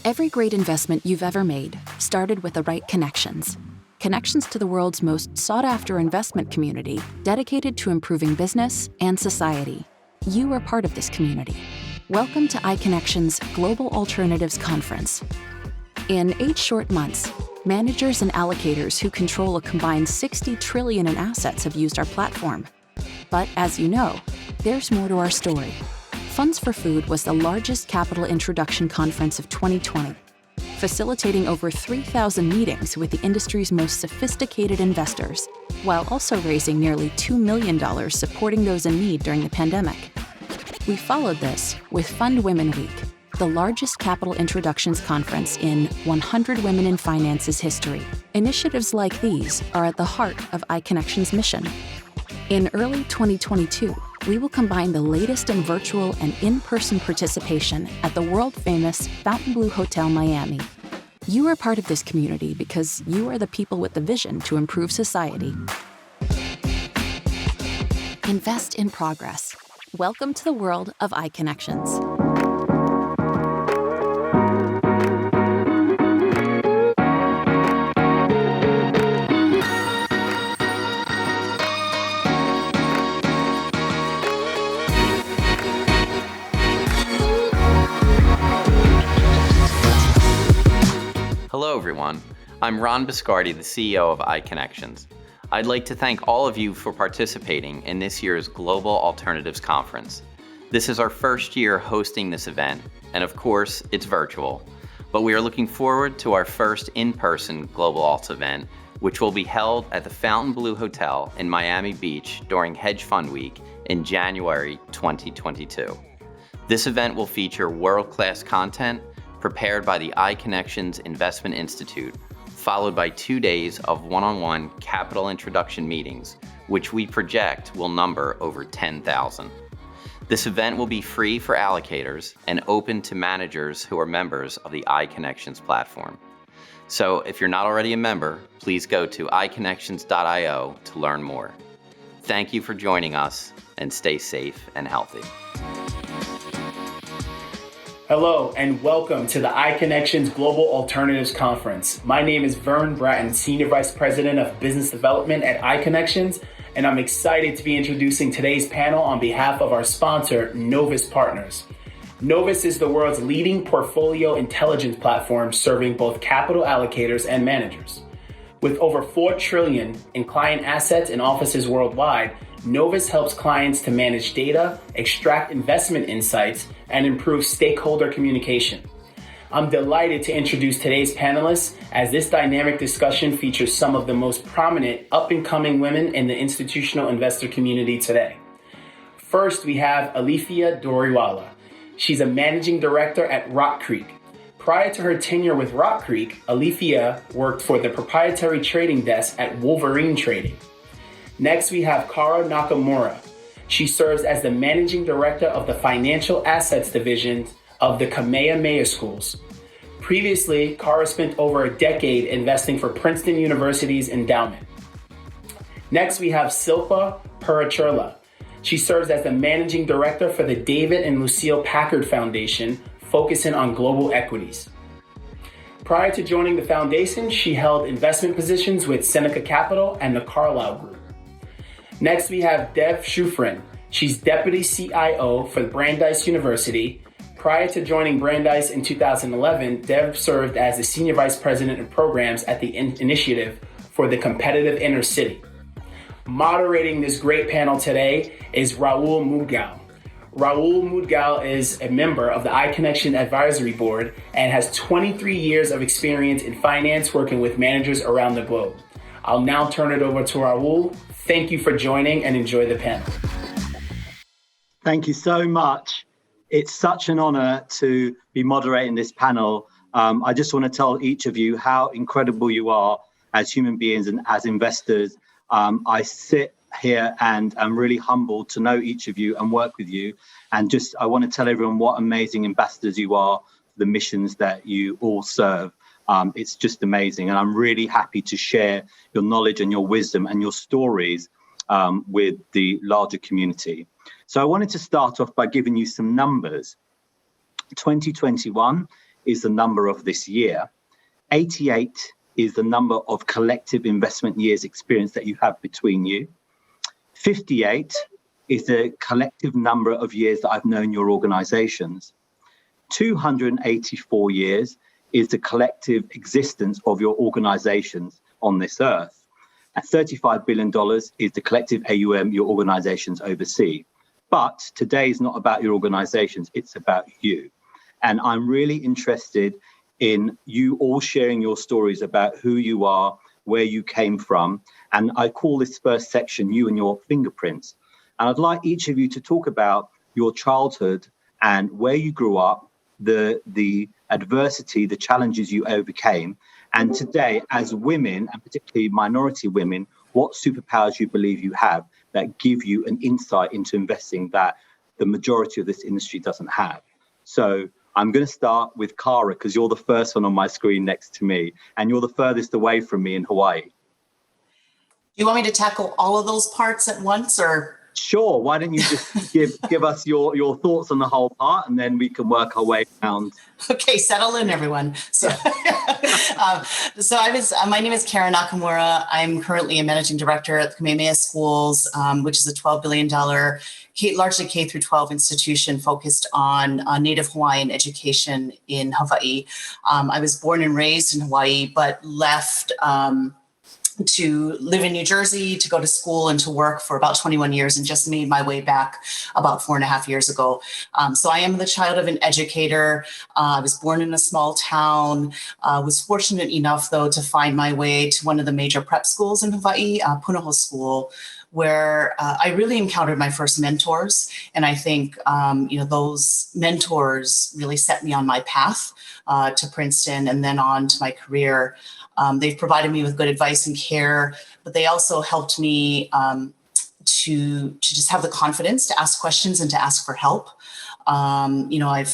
Every great investment you've ever made started with the right connections. Connections to the world's most sought-after investment community dedicated to improving business and society. You are part of this community. Welcome to iConnections Global Alternatives Conference. In 8 short months, managers and allocators who control a combined $60 trillion in assets have used our platform. But as you know, there's more to our story. Funds for Food was the largest capital introduction conference of 2020, facilitating over 3,000 meetings with the industry's most sophisticated investors, while also raising nearly $2 million supporting those in need during the pandemic. We followed this with Fund Women Week, the largest capital introductions conference in 100 Women in Finance's history. Initiatives like these are at the heart of iConnections' mission. In early 2022, we will combine the latest in virtual and in-person participation at the world-famous Fontainebleau Hotel Miami. You are part of this community because you are the people with the vision to improve society. Invest in progress. Welcome to the world of iConnections. Hello everyone, I'm Ron Biscardi, the CEO of iConnections. I'd like to thank all of you for participating in this year's Global Alternatives Conference. This is our first year hosting this event, and of course, it's virtual. But we are looking forward to our first in-person Global Alts event, which will be held at the Fontainebleau Hotel in Miami Beach during Hedge Fund Week in January 2022. This event will feature world-class content prepared by the iConnections Investment Institute, followed by 2 days of one-on-one capital introduction meetings, which we project will number over 10,000. This event will be free for allocators and open to managers who are members of the iConnections platform. So if you're not already a member, please go to iConnections.io to learn more. Thank you for joining us, and stay safe and healthy. Hello and welcome to the iConnections Global Alternatives Conference. My name is Vern Bratton, Senior Vice President of Business Development at iConnections, and I'm excited to be introducing today's panel on behalf of our sponsor, Novus Partners. Novus is the world's leading portfolio intelligence platform serving both capital allocators and managers. With over $4 trillion in client assets in offices worldwide, Novus helps clients to manage data, extract investment insights, and improve stakeholder communication. I'm delighted to introduce today's panelists as this dynamic discussion features some of the most prominent up-and-coming women in the institutional investor community today. First, we have Alifia Doriwala. She's a managing director at Rock Creek. Prior to her tenure with Rock Creek, Alifia worked for the proprietary trading desk at Wolverine Trading. Next, we have Cara Nakamura. She serves as the managing director of the financial assets division of the Kamehameha schools. Previously, Cara spent over a decade investing for Princeton University's endowment. Next, we have Silpa Pericherla. She serves as the managing director for the David and Lucile Packard Foundation, focusing on global equities. Prior to joining the foundation, she held investment positions with Seneca Capital and the Carlyle Group. Next, we have Dev Shufrin. She's Deputy CIO for Brandeis University. Prior to joining Brandeis in 2011, Dev served as the Senior Vice President of Programs at the Initiative for the Competitive Inner City. Moderating this great panel today is Rahul Moodgal. Rahul Moodgal is a member of the iConnections Advisory Board and has 23 years of experience in finance working with managers around the globe. I'll now turn it over to Rahul. Thank you for joining and enjoy the panel. Thank you so much. It's such an honor to be moderating this panel. I just want to tell each of you how incredible you are as human beings and as investors. I sit here and I'm really humbled to know each of you and work with you. And I want to tell everyone what amazing ambassadors you are for the missions that you all serve. It's just amazing. And I'm really happy to share your knowledge and your wisdom and your stories with the larger community. So I wanted to start off by giving you some numbers. 2021 is the number of this year. 88 is the number of collective investment years experience that you have between you. 58 is the collective number of years that I've known your organizations. 284 years is the collective existence of your organizations on this earth. And $35 billion is the collective AUM your organizations oversee. But today is not about your organizations, it's about you. And I'm really interested in you all sharing your stories about who you are, where you came from. And I call this first section, you and your fingerprints. And I'd like each of you to talk about your childhood and where you grew up, the adversity, the challenges you overcame. And today, as women, and particularly minority women, what superpowers you believe you have that give you an insight into investing that the majority of this industry doesn't have. So I'm going to start with Cara, because you're the first one on my screen next to me, and you're the furthest away from me in Hawaii. Do you want me to tackle all of those parts at once, or? Sure. Why don't you just give us your thoughts on the whole part, and then we can work our way around. Okay, settle in, everyone. So, my name is Cara Nakamura. I'm currently a managing director at the Kamehameha Schools, which is a $12 billion, largely K through 12 institution focused on Native Hawaiian education in Hawaii. I was born and raised in Hawaii, but left to live in New Jersey, to go to school and to work for about 21 years, and just made my way back about 4.5 years ago. So I am the child of an educator. I was born in a small town, was fortunate enough, though, to find my way to one of the major prep schools in Hawaii, Punahou School, where I really encountered my first mentors. And I think, those mentors really set me on my path to Princeton and then on to my career. They've provided me with good advice and care, but they also helped me to just have the confidence to ask questions and to ask for help. I've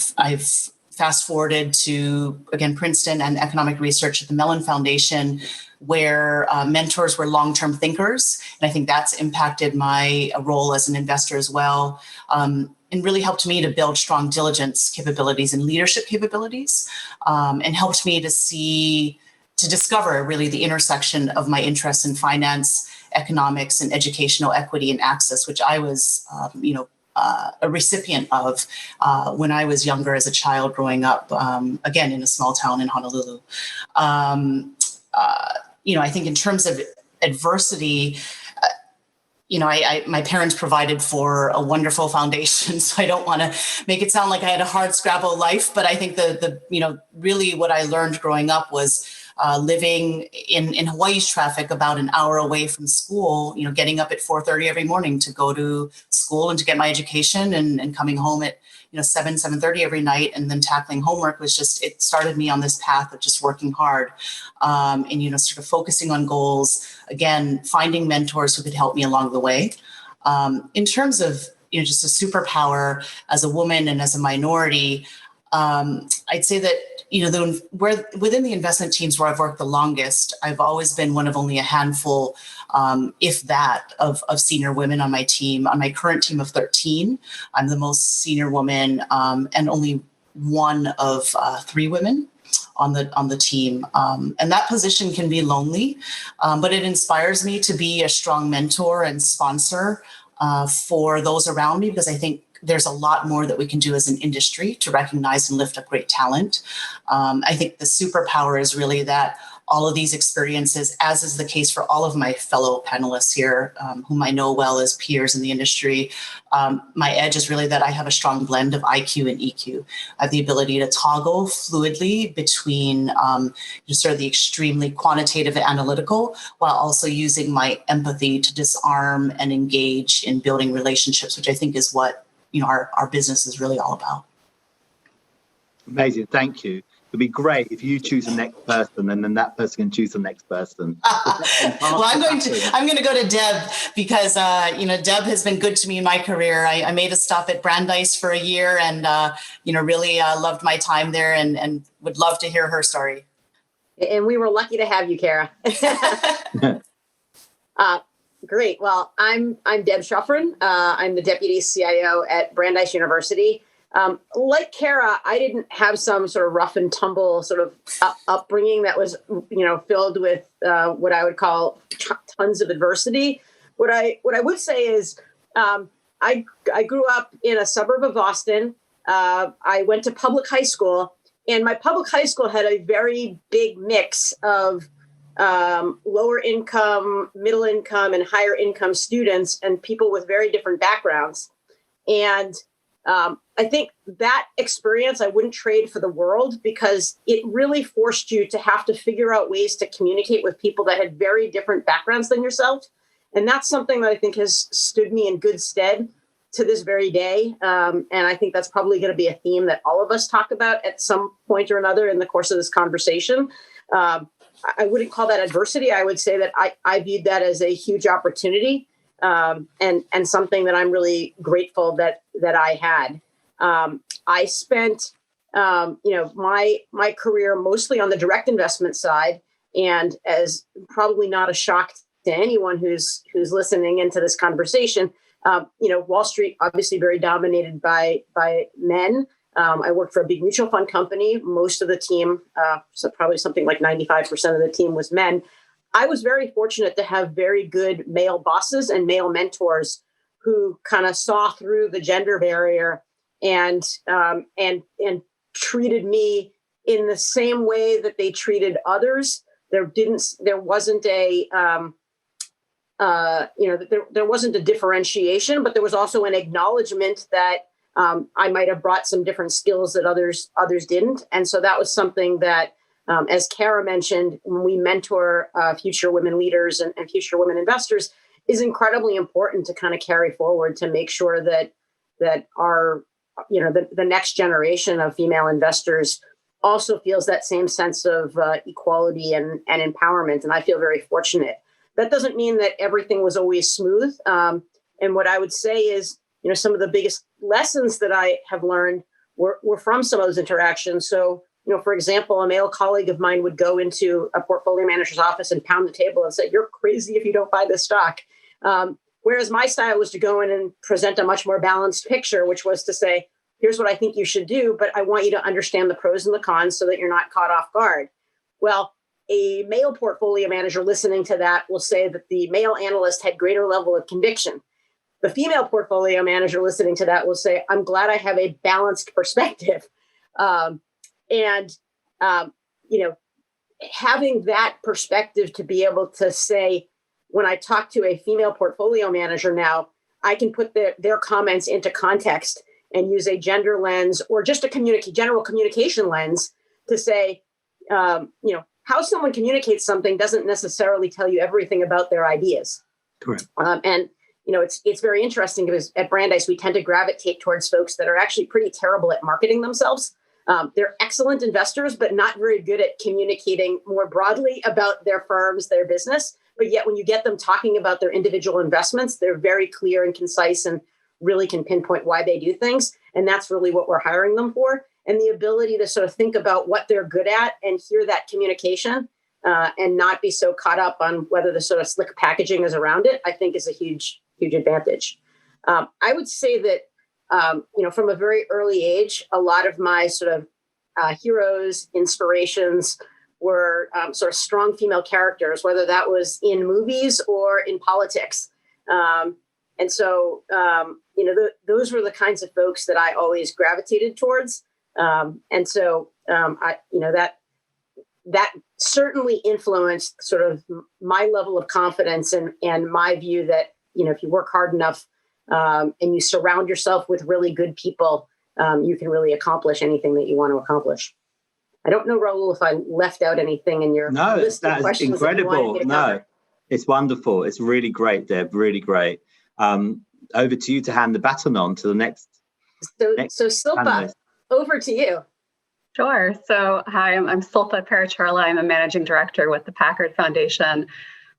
fast forwarded to, again, Princeton and economic research at the Mellon Foundation, where mentors were long-term thinkers. And I think that's impacted my role as an investor as well, and really helped me to build strong diligence capabilities and leadership capabilities, and helped me to discover really the intersection of my interests in finance, economics, and educational equity and access, which I was, a recipient of when I was younger as a child growing up, again, in a small town in Honolulu. I think in terms of adversity, my parents provided for a wonderful foundation, so I don't want to make it sound like I had a hard scrabble life, but I think really what I learned growing up was living in Hawaii's traffic about an hour away from school, getting up at 4:30 every morning to go to school and to get my education, and coming home at 7:30 every night, and then tackling homework it started me on this path of just working hard, and sort of focusing on goals, again, finding mentors who could help me along the way. In terms of just a superpower as a woman and as a minority, I'd say that within the investment teams where I've worked the longest, I've always been one of only a handful, if that, of senior women on my team. On my current team of 13, I'm the most senior woman, and only one of 3 women on the team. And that position can be lonely, but it inspires me to be a strong mentor and sponsor for those around me, because I think there's a lot more that we can do as an industry to recognize and lift up great talent. I think the superpower is really that all of these experiences, as is the case for all of my fellow panelists here, whom I know well as peers in the industry, my edge is really that I have a strong blend of IQ and EQ. I have the ability to toggle fluidly between sort of the extremely quantitative and analytical, while also using my empathy to disarm and engage in building relationships, which I think is what our business is really all about. Amazing, thank you. It'd be great if you choose the next person, and then that person can choose the next person. Well, I'm going to go to Deb, because Deb has been good to me in my career. I made a stop at Brandeis for a year, and really loved my time there, and would love to hear her story. And we were lucky to have you, Cara. Great. Well, I'm Deb Shufrin. I'm the deputy CIO at Brandeis University. Like Cara, I didn't have some sort of rough and tumble sort of upbringing that was, filled with what I would call tons of adversity. What I would say is I grew up in a suburb of Boston. I went to public high school, and my public high school had a very big mix of lower income, middle income, and higher income students and people with very different backgrounds. And I think that experience I wouldn't trade for the world, because it really forced you to have to figure out ways to communicate with people that had very different backgrounds than yourself. And that's something that I think has stood me in good stead to this very day. And I think that's probably going to be a theme that all of us talk about at some point or another in the course of this conversation. I wouldn't call that adversity. I would say that I viewed that as a huge opportunity, and something that I'm really grateful that I had. I spent, my career mostly on the direct investment side, and as probably not a shock to anyone who's listening into this conversation, Wall Street obviously very dominated by men. I worked for a big mutual fund company. Most of the team, so probably something like 95% of the team was men. I was very fortunate to have very good male bosses and male mentors who kind of saw through the gender barrier and treated me in the same way that they treated others. There wasn't a differentiation, but there was also an acknowledgement that I might have brought some different skills that others didn't. And so that was something that, as Cara mentioned, when we mentor future women leaders and future women investors, is incredibly important to kind of carry forward to make sure that our, the next generation of female investors also feels that same sense of equality and empowerment. And I feel very fortunate. That doesn't mean that everything was always smooth. And what I would say is, some of the biggest lessons that I have learned were from some of those interactions. So, for example, a male colleague of mine would go into a portfolio manager's office and pound the table and say, "You're crazy if you don't buy this stock." Whereas my style was to go in and present a much more balanced picture, which was to say, "Here's what I think you should do, but I want you to understand the pros and the cons so that you're not caught off guard." Well, a male portfolio manager listening to that will say that the male analyst had greater level of conviction. The female portfolio manager listening to that will say, "I'm glad I have a balanced perspective." Having that perspective to be able to say, when I talk to a female portfolio manager now, I can put their comments into context and use a gender lens or just a general communication lens to say, how someone communicates something doesn't necessarily tell you everything about their ideas. Correct. It's very interesting because at Brandeis, we tend to gravitate towards folks that are actually pretty terrible at marketing themselves. They're excellent investors, but not very good at communicating more broadly about their firms, their business. But yet when you get them talking about their individual investments, they're very clear and concise and really can pinpoint why they do things. And that's really what we're hiring them for. And the ability to sort of think about what they're good at and hear that communication and not be so caught up on whether the sort of slick packaging is around it, I think is a huge, huge advantage. I would say that, from a very early age, a lot of my sort of heroes, inspirations were sort of strong female characters, whether that was in movies or in politics. Those were the kinds of folks that I always gravitated towards. That certainly influenced sort of my level of confidence and my view that, if you work hard enough and you surround yourself with really good people, you can really accomplish anything that you want to accomplish. I don't know, Rahul, if I left out anything in your list of questions. No, that's incredible. No, it's wonderful. It's really great, Deb. Really great. Over to you to hand the baton on to the next. So Silpa, panelist. Over to you. Sure. So, hi, I'm Silpa Pericherla. I'm a managing director with the Packard Foundation,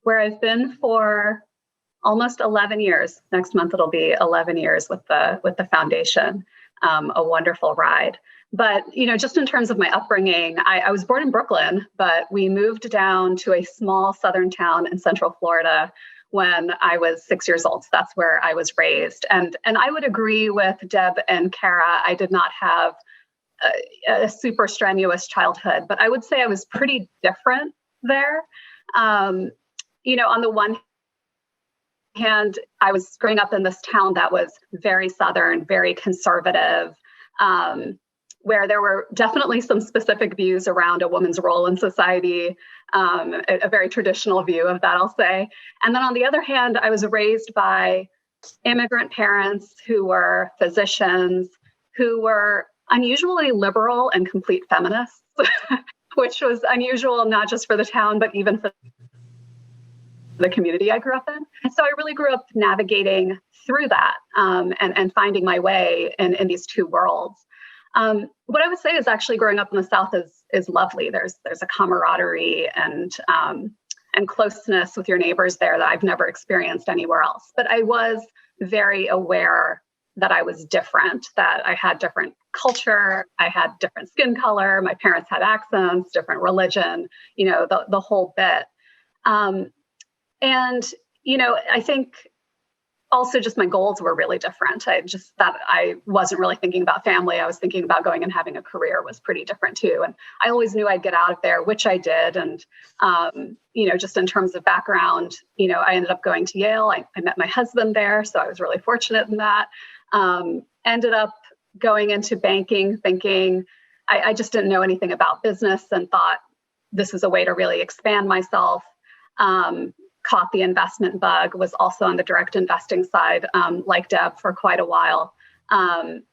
where I've been for almost 11 years. Next month, it'll be 11 years with the foundation. A wonderful ride. But, just in terms of my upbringing, I was born in Brooklyn, but we moved down to a small southern town in Central Florida when I was 6 years old. So that's where I was raised. And I would agree with Deb and Cara. I did not have a super strenuous childhood, but I would say I was pretty different there. On the one hand, I was growing up in this town that was very Southern, very conservative, where there were definitely some specific views around a woman's role in society, a very traditional view of that, I'll say. And then on the other hand, I was raised by immigrant parents who were physicians, who were unusually liberal and complete feminists, which was unusual not just for the town, but even for the community I grew up in. And so I really grew up navigating through that and finding my way in these two worlds. What I would say is actually growing up in the South is lovely. There's a camaraderie and closeness with your neighbors there that I've never experienced anywhere else. But I was very aware that I was different, that I had different culture, I had different skin color, my parents had accents, different religion, the whole bit. I think also just my goals were really different. I wasn't really thinking about family. I was thinking about going and having a career was pretty different too. And I always knew I'd get out of there, which I did. And, just in terms of background, I ended up going to Yale. I met my husband there. So I was really fortunate in that. Ended up going into banking, thinking I just didn't know anything about business and thought this is a way to really expand myself. Caught the investment bug, was also on the direct investing side, like Deb, for quite a while, and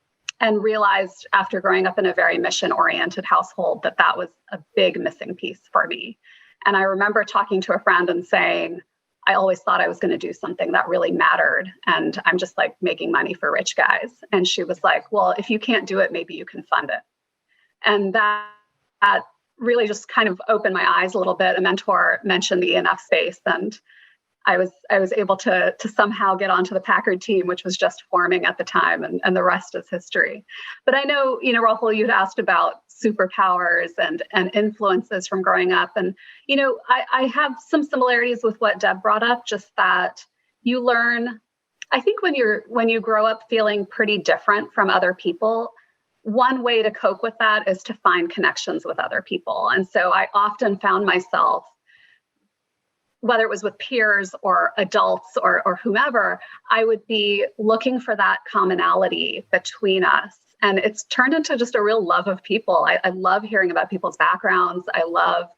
realized after growing up in a very mission-oriented household that was a big missing piece for me. And I remember talking to a friend and saying, I always thought I was going to do something that really mattered, and I'm just like making money for rich guys. And she was like, well, if you can't do it, maybe you can fund it. And that really just kind of opened my eyes a little bit. A mentor mentioned the E&F space, and I was able to somehow get onto the Packard team, which was just forming at the time, and the rest is history. But I know, Rahul, you'd asked about superpowers and influences from growing up. And, I have some similarities with what Deb brought up, just that you learn, I think when you grow up feeling pretty different from other people, one way to cope with that is to find connections with other people. And so I often found myself, whether it was with peers or adults or whomever, I would be looking for that commonality between us. And it's turned into just a real love of people. I love hearing about people's backgrounds. I love,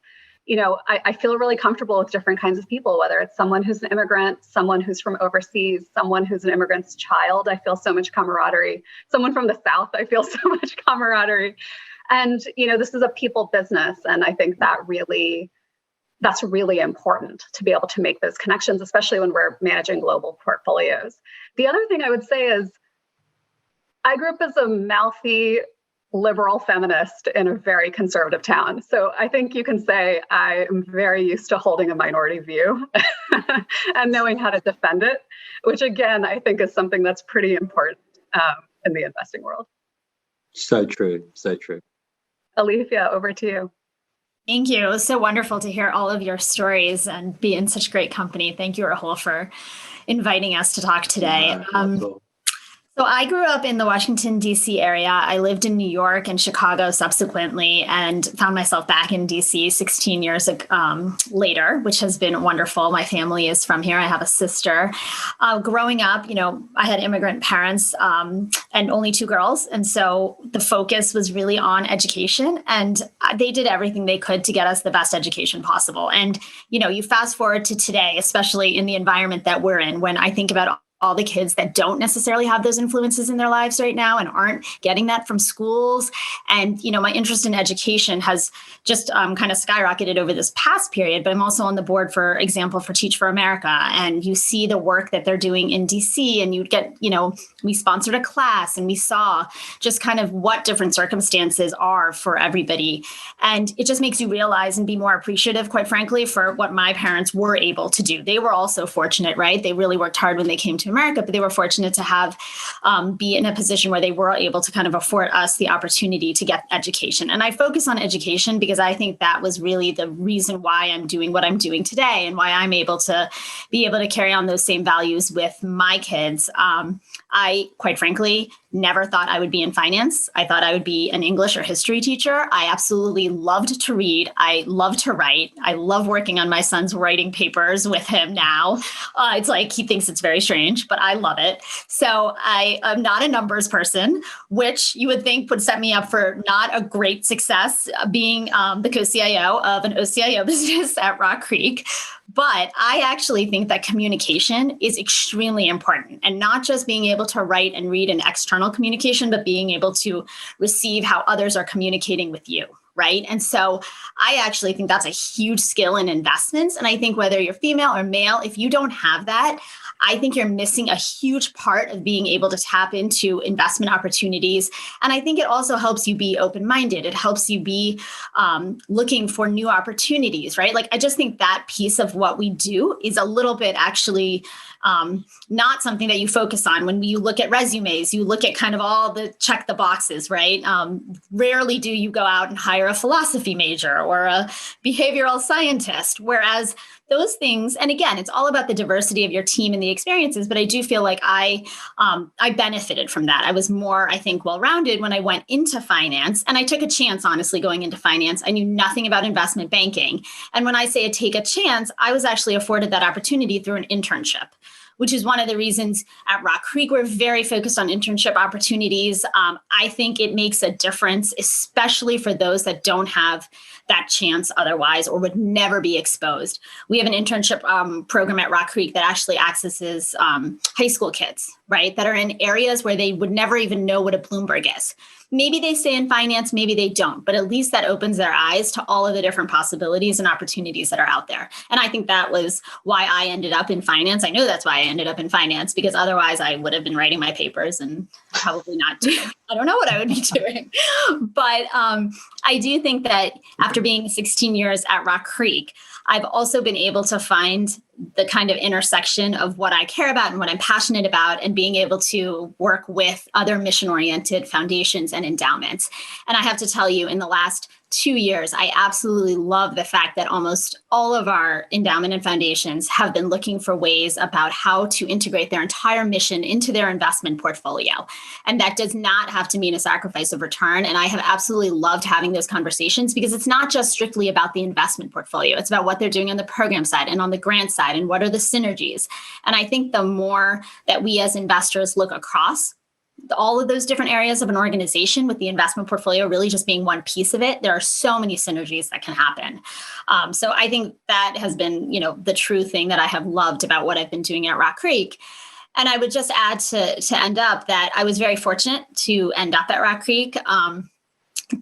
I feel really comfortable with different kinds of people, whether it's someone who's an immigrant, someone who's from overseas, someone who's an immigrant's child. I feel so much camaraderie. Someone from the South, I feel so much camaraderie. And, this is a people business. And I think that's really important to be able to make those connections, especially when we're managing global portfolios. The other thing I would say is I grew up as a mouthy liberal feminist in a very conservative town. So I think you can say I am very used to holding a minority view and knowing how to defend it, which again, I think is something that's pretty important in the investing world. So true. So true. Alifia, over to you. Thank you. It was so wonderful to hear all of your stories and be in such great company. Thank you, Rahul, for inviting us to talk today. So I grew up in the Washington, D.C. area. I lived in New York and Chicago subsequently and found myself back in D.C. 16 years later, which has been wonderful. My family is from here. I have a sister. Growing up, I had immigrant parents and only two girls. And so the focus was really on education, and they did everything they could to get us the best education possible. And, you fast forward to today, especially in the environment that we're in, when I think about all the kids that don't necessarily have those influences in their lives right now and aren't getting that from schools. And, my interest in education has just kind of skyrocketed over this past period, but I'm also on the board, for example, for Teach for America. And you see the work that they're doing in DC, and you'd get, we sponsored a class and we saw just kind of what different circumstances are for everybody. And it just makes you realize and be more appreciative, quite frankly, for what my parents were able to do. They were also fortunate, right? They really worked hard when they came to America, but they were fortunate to have be in a position where they were able to kind of afford us the opportunity to get education. And I focus on education because I think that was really the reason why I'm doing what I'm doing today and why I'm able to carry on those same values with my kids. I, quite frankly, never thought I would be in finance. I thought I would be an English or history teacher. I absolutely loved to read. I love to write. I love working on my son's writing papers with him now. It's like he thinks it's very strange, but I love it. So I am not a numbers person, which you would think would set me up for not a great success being the Co-CIO of an OCIO business at Rock Creek. But I actually think that communication is extremely important, and not just being able to write and read an external communication, but being able to receive how others are communicating with you, right? And so I actually think that's a huge skill in investments. And I think whether you're female or male, if you don't have that, I think you're missing a huge part of being able to tap into investment opportunities. And I think it also helps you be open-minded. It helps you be looking for new opportunities, right? Like, I just think that piece of what we do is a little bit actually not something that you focus on. When you look at resumes, you look at kind of all the check the boxes, right? Rarely do you go out and hire a philosophy major or a behavioral scientist, whereas those things, and again, it's all about the diversity of your team and the experiences, but I do feel like I benefited from that. I was more, I think, well-rounded when I went into finance, and I took a chance, honestly, going into finance. I knew nothing about investment banking. And when I say take a chance, I was actually afforded that opportunity through an internship, which is one of the reasons at Rock Creek we're very focused on internship opportunities. I think it makes a difference, especially for those that don't have that chance otherwise or would never be exposed. We have an internship program at Rock Creek that actually accesses high school kids, right, that are in areas where they would never even know what a Bloomberg is. Maybe they stay in finance, maybe they don't, but at least that opens their eyes to all of the different possibilities and opportunities that are out there. And I think that was why I ended up in finance. I know that's why I ended up in finance, because otherwise I would have been writing my papers and probably not doing, I don't know what I would be doing. But I do think that after being 16 years at Rock Creek, I've also been able to find the kind of intersection of what I care about and what I'm passionate about, and being able to work with other mission-oriented foundations and endowments. And I have to tell you, in the last 2 years, I absolutely love the fact that almost all of our endowment and foundations have been looking for ways about how to integrate their entire mission into their investment portfolio. And that does not have to mean a sacrifice of return. And I have absolutely loved having those conversations, because it's not just strictly about the investment portfolio. It's about what they're doing on the program side and on the grant side, and what are the synergies. And I think the more that we as investors look across all of those different areas of an organization, with the investment portfolio really just being one piece of it, there are so many synergies that can happen. So I think that has been, the true thing that I have loved about what I've been doing at Rock Creek. And I would just add to end up that I was very fortunate to end up at Rock Creek.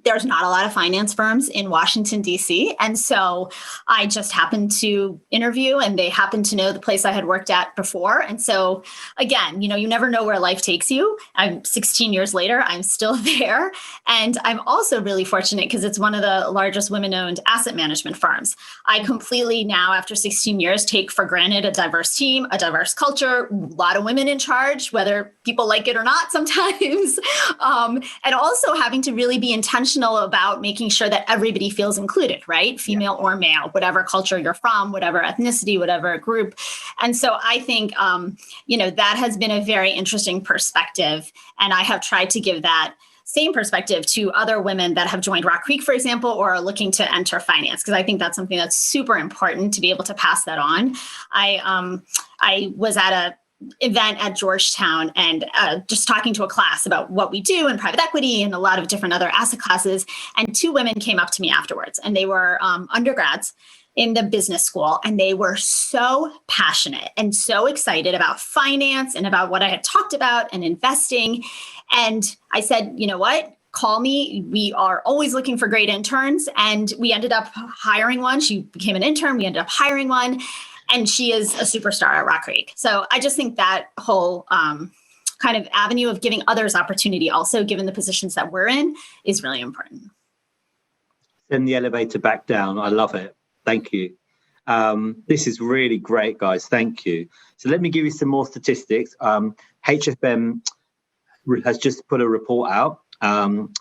There's not a lot of finance firms in Washington, D.C. And so I just happened to interview, and they happened to know the place I had worked at before. And so again, you never know where life takes you. I'm 16 years later, I'm still there. And I'm also really fortunate because it's one of the largest women-owned asset management firms. I completely now, after 16 years, take for granted a diverse team, a diverse culture, a lot of women in charge, whether people like it or not sometimes. And also having to really be intentional about making sure that everybody feels included, right? Female or male, whatever culture you're from, whatever ethnicity, whatever group. And so I think, that has been a very interesting perspective. And I have tried to give that same perspective to other women that have joined Rock Creek, for example, or are looking to enter finance, because I think that's something that's super important to be able to pass that on. I was at a event at Georgetown and just talking to a class about what we do in private equity and a lot of different other asset classes. And two women came up to me afterwards, and they were undergrads in the business school. And they were so passionate and so excited about finance and about what I had talked about and investing. And I said, you know what? Call me. We are always looking for great interns. And we ended up hiring one. She became an intern. We ended up hiring one. And she is a superstar at Rock Creek. So I just think that whole kind of avenue of giving others opportunity, also given the positions that we're in, is really important. Send the elevator back down. I love it. Thank you. This is really great, guys. Thank you. So let me give you some more statistics. HFM has just put a report out. I'm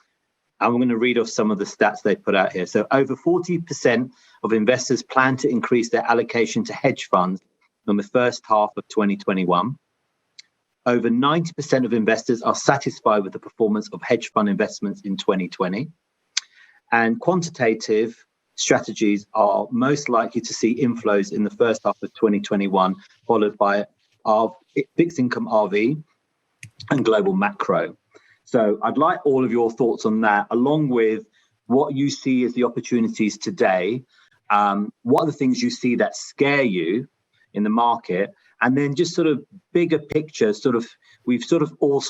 going to read off some of the stats they put out here. So over 40% of investors plan to increase their allocation to hedge funds in the first half of 2021. Over 90% of investors are satisfied with the performance of hedge fund investments in 2020. And quantitative strategies are most likely to see inflows in the first half of 2021, followed by our fixed income RV and global macro. So I'd like all of your thoughts on that, along with what you see as the opportunities today. What are the things you see that scare you in the market? And then just sort of bigger picture, we've all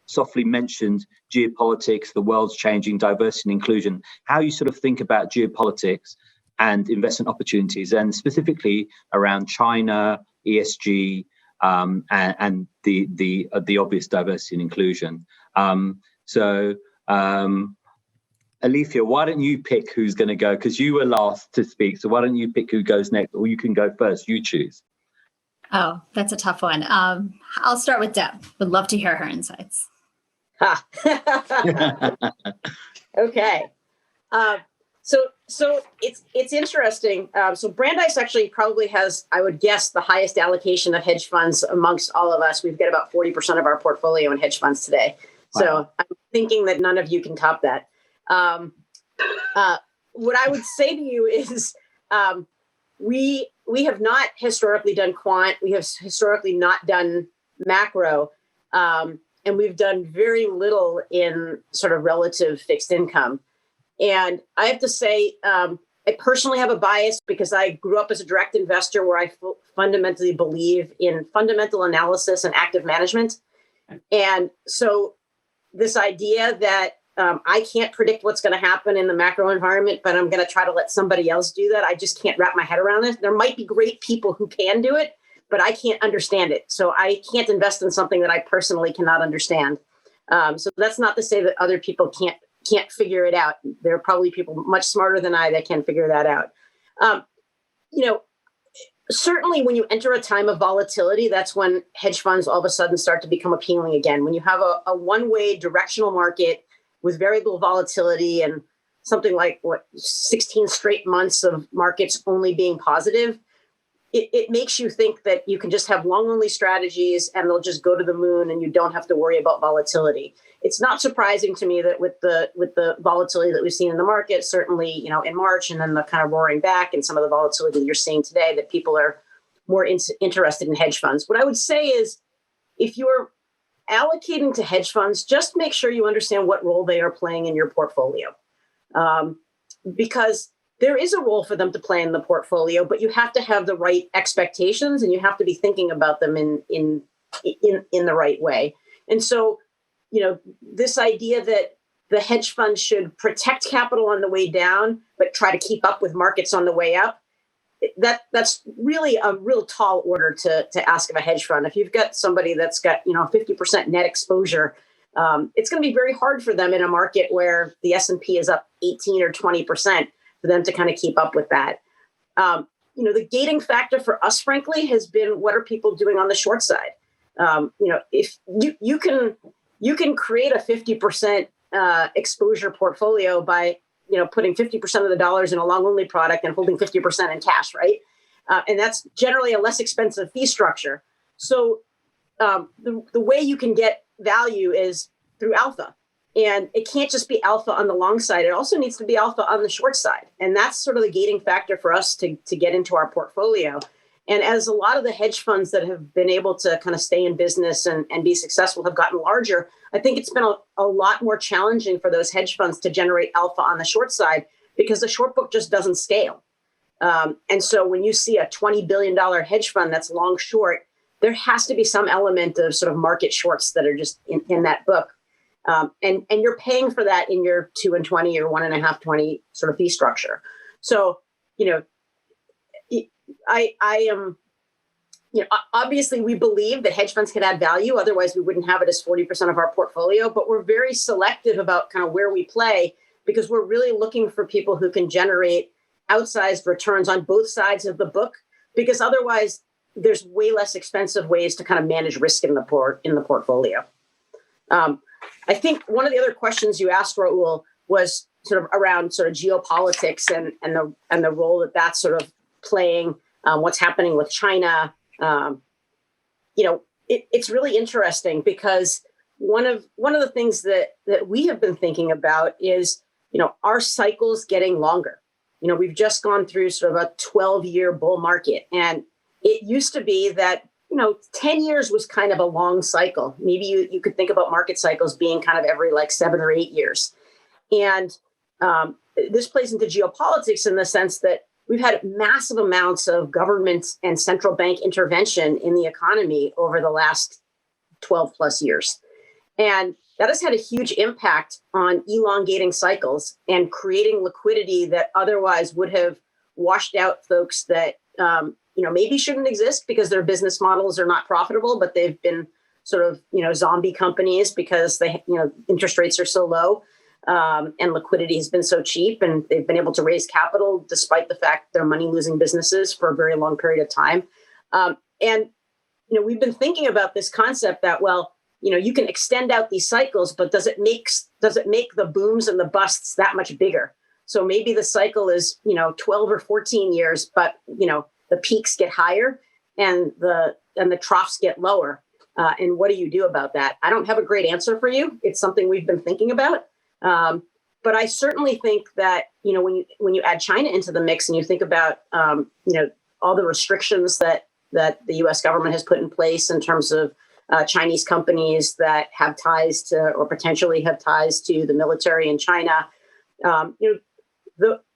softly mentioned geopolitics, the world's changing, diversity and inclusion, how you sort of think about geopolitics and investment opportunities, and specifically around China, ESG, and the obvious diversity and inclusion. Alifia, why don't you pick who's going to go? Because you were last to speak, so why don't you pick who goes next, or you can go first. You choose. Oh, that's a tough one. I'll start with Deb. Would love to hear her insights. Okay. So it's interesting. So Brandeis actually probably has, I would guess, the highest allocation of hedge funds amongst all of us. We've got about 40% of our portfolio in hedge funds today. Wow. So I'm thinking that none of you can top that. What I would say to you is we have not historically done quant. We have historically not done macro. And we've done very little in sort of relative fixed income. And I have to say, I personally have a bias because I grew up as a direct investor where I fundamentally believe in fundamental analysis and active management. And so this idea that I can't predict what's going to happen in the macro environment, but I'm going to try to let somebody else do that, I just can't wrap my head around it. There might be great people who can do it, but I can't understand it. So I can't invest in something that I personally cannot understand. So that's not to say that other people can't figure it out. There are probably people much smarter than I that can figure that out. Certainly when you enter a time of volatility, that's when hedge funds all of a sudden start to become appealing again. When you have a one-way directional market with very little volatility and something like 16 straight months of markets only being positive, it makes you think that you can just have long-only strategies and they'll just go to the moon and you don't have to worry about volatility. It's not surprising to me that with the volatility that we've seen in the market, certainly, in March, and then the kind of roaring back and some of the volatility that you're seeing today, that people are more interested in hedge funds. What I would say is, if you're allocating to hedge funds, just make sure you understand what role they are playing in your portfolio. Because there is a role for them to play in the portfolio, but you have to have the right expectations and you have to be thinking about them in the right way. And so, this idea that the hedge fund should protect capital on the way down, but try to keep up with markets on the way up, that's really a real tall order to ask of a hedge fund. If you've got somebody that's got 50% net exposure, it's going to be very hard for them in a market where the S&P is up 18 or 20% for them to kind of keep up with that. The gating factor for us, frankly, has been what are people doing on the short side. If you can create a 50% exposure portfolio by putting 50% of the dollars in a long-only product and holding 50% in cash, right? And that's generally a less expensive fee structure. So the way you can get value is through alpha. And it can't just be alpha on the long side. It also needs to be alpha on the short side. And that's sort of the gating factor for us to get into our portfolio. And as a lot of the hedge funds that have been able to kind of stay in business and be successful have gotten larger, I think it's been a lot more challenging for those hedge funds to generate alpha on the short side because the short book just doesn't scale. And so when you see a $20 billion hedge fund that's long short, there has to be some element of sort of market shorts that are just in that book. And you're paying for that in your 2 and 20 or 1.5 20 sort of fee structure. So, I am, obviously we believe that hedge funds can add value. Otherwise we wouldn't have it as 40% of our portfolio, but we're very selective about kind of where we play because we're really looking for people who can generate outsized returns on both sides of the book, because otherwise there's way less expensive ways to kind of manage risk in the portfolio. I think one of the other questions you asked, Rahul, was sort of around sort of geopolitics and the role that that's sort of playing, what's happening with China. It's really interesting because one of the things that we have been thinking about is, are cycles getting longer? We've just gone through sort of a 12-year bull market, and it used to be that 10 years was kind of a long cycle. Maybe you could think about market cycles being kind of every like 7 or 8 years. And this plays into geopolitics in the sense that we've had massive amounts of government and central bank intervention in the economy over the last 12 plus years. And that has had a huge impact on elongating cycles and creating liquidity that otherwise would have washed out folks that maybe shouldn't exist because their business models are not profitable, but they've been sort of, zombie companies because they, interest rates are so low and liquidity has been so cheap, and they've been able to raise capital despite the fact they're money losing businesses for a very long period of time. We've been thinking about this concept that, you can extend out these cycles, but does it make the booms and the busts that much bigger? So maybe the cycle is, 12 or 14 years, but, the peaks get higher and the troughs get lower. And what do you do about that? I don't have a great answer for you. It's something we've been thinking about. But I certainly think that, when you add China into the mix and you think about, all the restrictions that the US government has put in place in terms of Chinese companies that have ties to or potentially have ties to the military in China,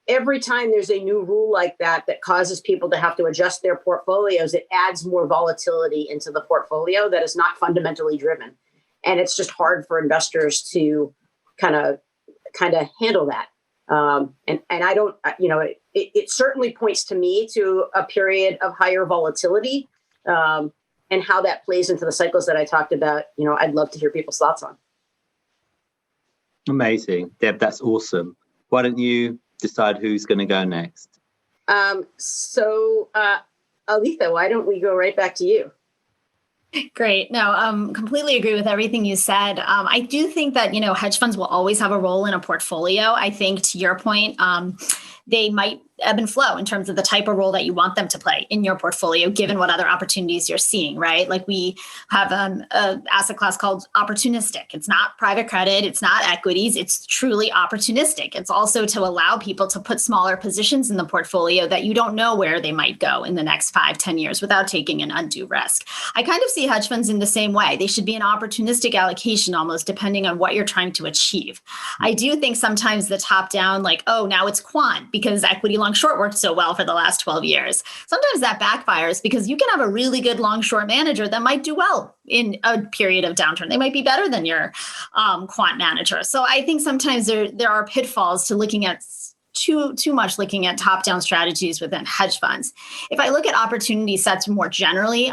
every time there's a new rule like that causes people to have to adjust their portfolios, it adds more volatility into the portfolio that is not fundamentally driven. And it's just hard for investors to kind of handle that. And I don't, it certainly points to me to a period of higher volatility, and how that plays into the cycles that I talked about. I'd love to hear people's thoughts on. Amazing. Deb, that's awesome. Why don't you decide who's going to go next? So, Alifia, why don't we go right back to you? Great. No, completely agree with everything you said. I do think that, hedge funds will always have a role in a portfolio. I think to your point, they might ebb and flow in terms of the type of role that you want them to play in your portfolio, given what other opportunities you're seeing, right? Like we have an asset class called opportunistic. It's not private credit. It's not equities. It's truly opportunistic. It's also to allow people to put smaller positions in the portfolio that you don't know where they might go in the next 5-10 years without taking an undue risk. I kind of see hedge funds in the same way. They should be an opportunistic allocation almost depending on what you're trying to achieve. I do think sometimes the top down, like, oh, now it's quant because equity long short worked so well for the last 12 years. Sometimes that backfires because you can have a really good long short manager that might do well in a period of downturn. They might be better than your quant manager. So I think sometimes there are pitfalls to looking at too much looking at top-down strategies within hedge funds. If I look at opportunity sets more generally,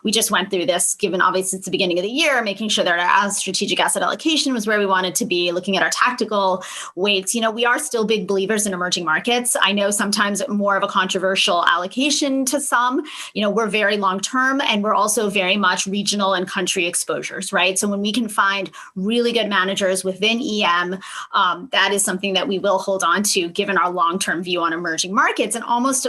we just went through this, given obviously it's the beginning of the year, making sure that our strategic asset allocation was where we wanted to be, looking at our tactical weights. We are still big believers in emerging markets. I know sometimes more of a controversial allocation to some. We're very long-term, and we're also very much regional and country exposures, right? So when we can find really good managers within EM, that is something that we will hold on to, given our long-term view on emerging markets, and almost,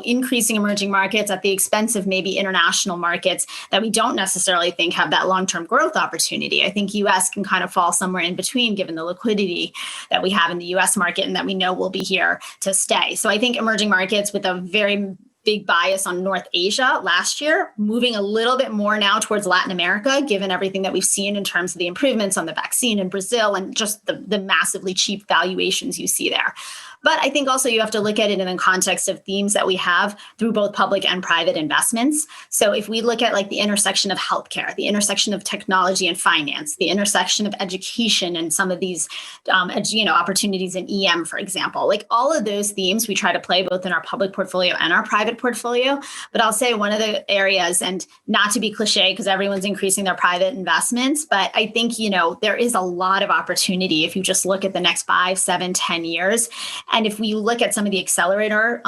increasing emerging markets at the expense of maybe international markets that we don't necessarily think have that long-term growth opportunity. I think US can kind of fall somewhere in between, given the liquidity that we have in the US market and that we know will be here to stay. So I think emerging markets with a very big bias on North Asia last year, moving a little bit more now towards Latin America, given everything that we've seen in terms of the improvements on the vaccine in Brazil and just the massively cheap valuations you see there. But I think also you have to look at it in the context of themes that we have through both public and private investments. So if we look at like the intersection of healthcare, the intersection of technology and finance, the intersection of education and some of these opportunities in EM, for example, like all of those themes we try to play both in our public portfolio and our private portfolio. But I'll say one of the areas, and not to be cliche because everyone's increasing their private investments, but I think, there is a lot of opportunity if you just look at the next 5, 7, 10 years. And if we look at some of the accelerator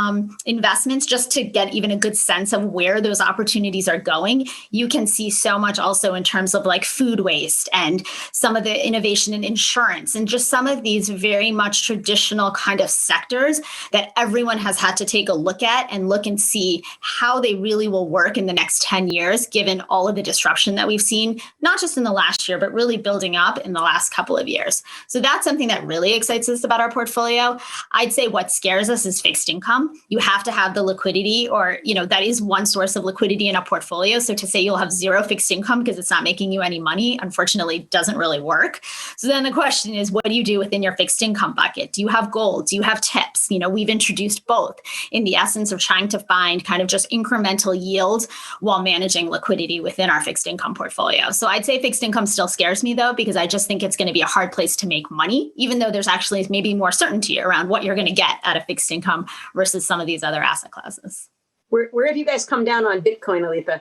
investments, just to get even a good sense of where those opportunities are going, you can see so much also in terms of like food waste and some of the innovation in insurance and just some of these very much traditional kind of sectors that everyone has had to take a look at and look and see how they really will work in the next 10 years, given all of the disruption that we've seen, not just in the last year, but really building up in the last couple of years. So that's something that really excites us about our portfolio. I'd say what scares us is fixed income. You have to have the liquidity, or, that is one source of liquidity in a portfolio. So to say you'll have zero fixed income because it's not making you any money, unfortunately, doesn't really work. So then the question is, what do you do within your fixed income bucket? Do you have gold? Do you have tips? We've introduced both in the essence of trying to find kind of just incremental yield while managing liquidity within our fixed income portfolio. So I'd say fixed income still scares me though, because I just think it's going to be a hard place to make money, even though there's actually maybe more certainty around what you're going to get out of fixed income versus some of these other asset classes. Where have you guys come down on Bitcoin, Alifia?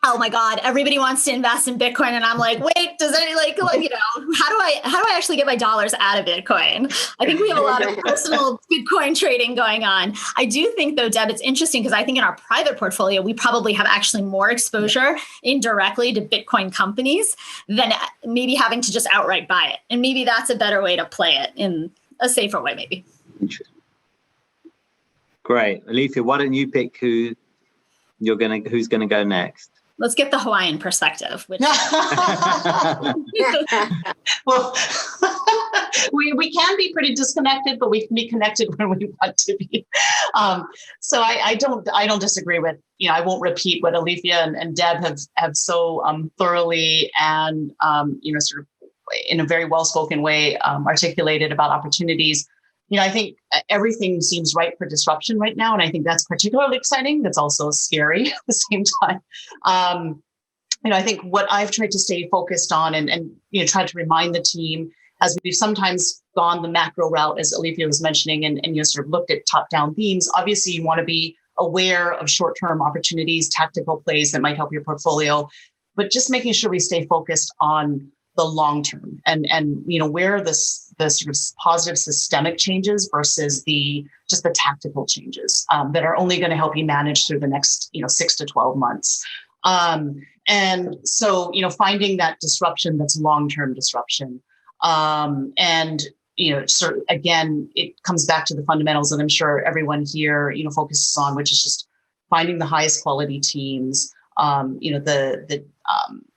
Oh my God, everybody wants to invest in Bitcoin. And I'm like, wait, does any how do I actually get my dollars out of Bitcoin? I think we have a lot of personal Bitcoin trading going on. I do think though, Deb, it's interesting because I think in our private portfolio, we probably have actually more exposure indirectly to Bitcoin companies than maybe having to just outright buy it. And maybe that's a better way to play it in a safer way, maybe. Interesting. Great. Alifia, why don't you pick who's going to go next? Let's get the Hawaiian perspective. Which... Well, we can be pretty disconnected, but we can be connected when we want to be. So I don't disagree with, I won't repeat what Alifia and Deb have so thoroughly and, sort of in a very well-spoken way articulated about opportunities. I think everything seems ripe for disruption right now. And I think that's particularly exciting. That's also scary at the same time. I think what I've tried to stay focused on and tried to remind the team as we've sometimes gone the macro route, as Alifia was mentioning, and sort of looked at top-down themes. Obviously, you want to be aware of short-term opportunities, tactical plays that might help your portfolio, but just making sure we stay focused on the long term and where the sort of positive systemic changes versus just the tactical changes that are only going to help you manage through the next 6 to 12 months. And so finding that disruption that's long-term disruption. Sort of, again, it comes back to the fundamentals that I'm sure everyone here focuses on, which is just finding the highest quality teams.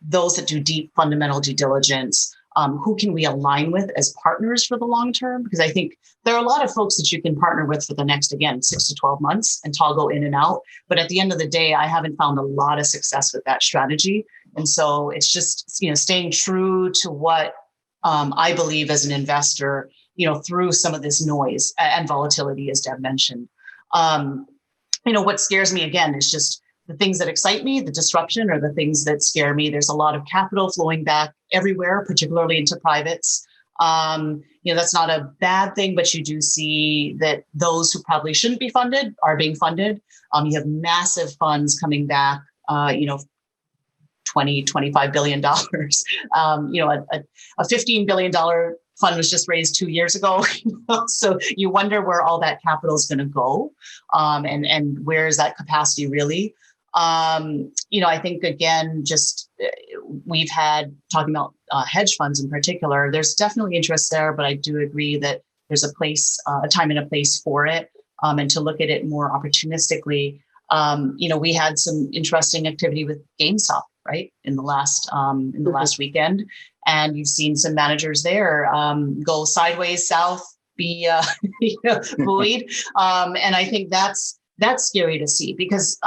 Those that do deep fundamental due diligence, who can we align with as partners for the long term? Because I think there are a lot of folks that you can partner with for the next, again, 6 to 12 months and toggle in and out. But at the end of the day, I haven't found a lot of success with that strategy. And so it's just, staying true to what I believe as an investor, through some of this noise and volatility, as Deb mentioned. What scares me again is just the things that excite me, the disruption, or the things that scare me. There's a lot of capital flowing back everywhere, particularly into privates. That's not a bad thing, but you do see that those who probably shouldn't be funded are being funded. You have massive funds coming back, $20, $25 billion. A $15 billion fund was just raised 2 years ago. So you wonder where all that capital is going to go, and where is that capacity really? I think, again, just we've had talking about hedge funds in particular, there's definitely interest there, but I do agree that there's a place, a time and a place for it, and to look at it more opportunistically. We had some interesting activity with GameStop, right, in the last weekend, and you've seen some managers there go sideways, south, be buoyed, and I think that's scary to see because.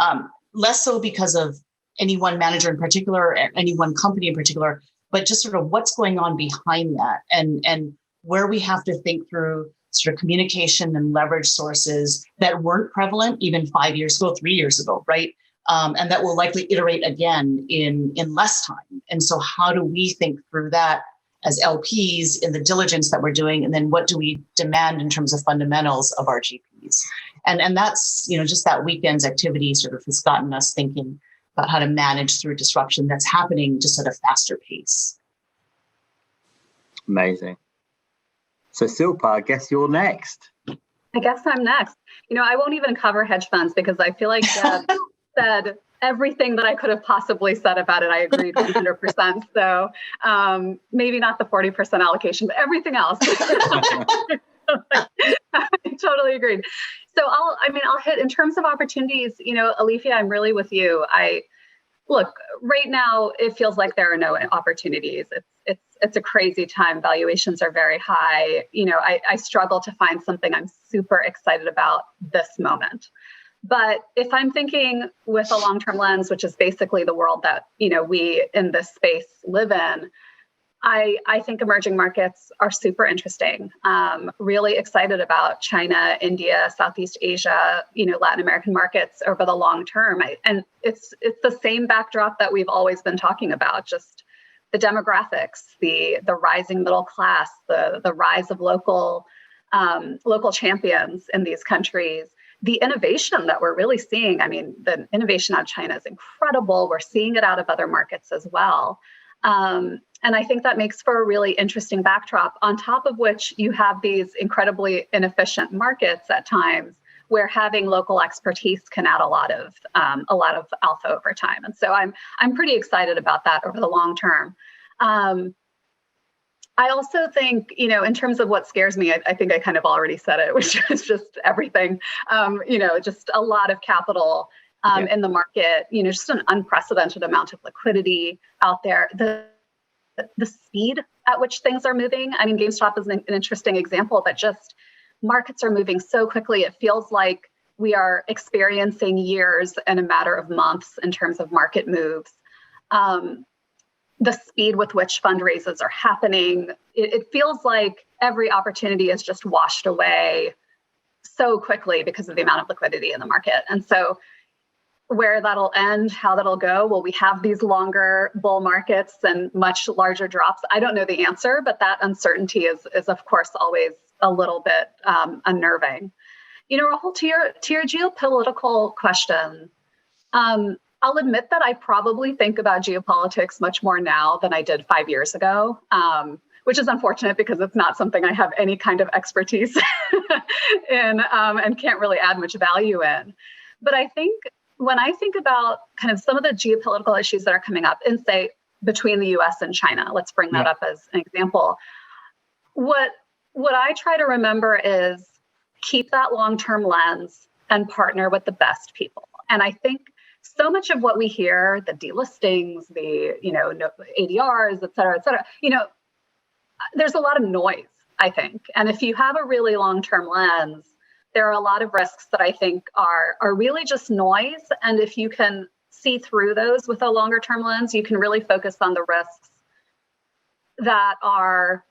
Less so because of any one manager in particular, or any one company in particular, but just sort of what's going on behind that and where we have to think through sort of communication and leverage sources that weren't prevalent even 5 years ago, 3 years ago, right? And that will likely iterate again in less time. And so how do we think through that as LPs in the diligence that we're doing? And then what do we demand in terms of fundamentals of our GPs? And that's, just that weekend's activity sort of has gotten us thinking about how to manage through disruption that's happening just at a faster pace. Amazing. So Silpa, I guess you're next. I guess I'm next. I won't even cover hedge funds because I feel like Deb said everything that I could have possibly said about it. I agreed 100%. So maybe not the 40% allocation, but everything else. I totally agreed. So I'll hit in terms of opportunities, Alifia, I'm really with you. Look, right now, it feels like there are no opportunities. It's a crazy time. Valuations are very high. I struggle to find something I'm super excited about this moment. But if I'm thinking with a long-term lens, which is basically the world that, we in this space live in, I think emerging markets are super interesting. Really excited about China, India, Southeast Asia, Latin American markets over the long term. And it's the same backdrop that we've always been talking about, just the demographics, the rising middle class, the rise of local champions in these countries. The innovation that we're really seeing, the innovation out of China is incredible. We're seeing it out of other markets as well. And I think that makes for a really interesting backdrop, on top of which you have these incredibly inefficient markets at times where having local expertise can add a lot of alpha over time. And so I'm pretty excited about that over the long term. I also think, in terms of what scares me, I think I kind of already said it, which is just everything, just a lot of capital in the market, just an unprecedented amount of liquidity out there. The speed at which things are moving. GameStop is an interesting example, but just markets are moving so quickly. It feels like we are experiencing years in a matter of months in terms of market moves. The speed with which fundraisers are happening, it feels like every opportunity is just washed away so quickly because of the amount of liquidity in the market. And so where that'll end, how that'll go, will we have these longer bull markets and much larger drops? I don't know the answer, but that uncertainty is of course always a little bit unnerving. Rahul, to your geopolitical question, I'll admit that I probably think about geopolitics much more now than I did 5 years ago, which is unfortunate because it's not something I have any kind of expertise in and can't really add much value in. But I think when I think about kind of some of the geopolitical issues that are coming up in, say, between the US and China, let's bring that up as an example. What I try to remember is keep that long-term lens and partner with the best people. And I think so much of what we hear, the delistings, the ADRs, et cetera, there's a lot of noise, I think. And if you have a really long-term lens, there are a lot of risks that I think are really just noise. And if you can see through those with a longer term lens, you can really focus on the risks that are,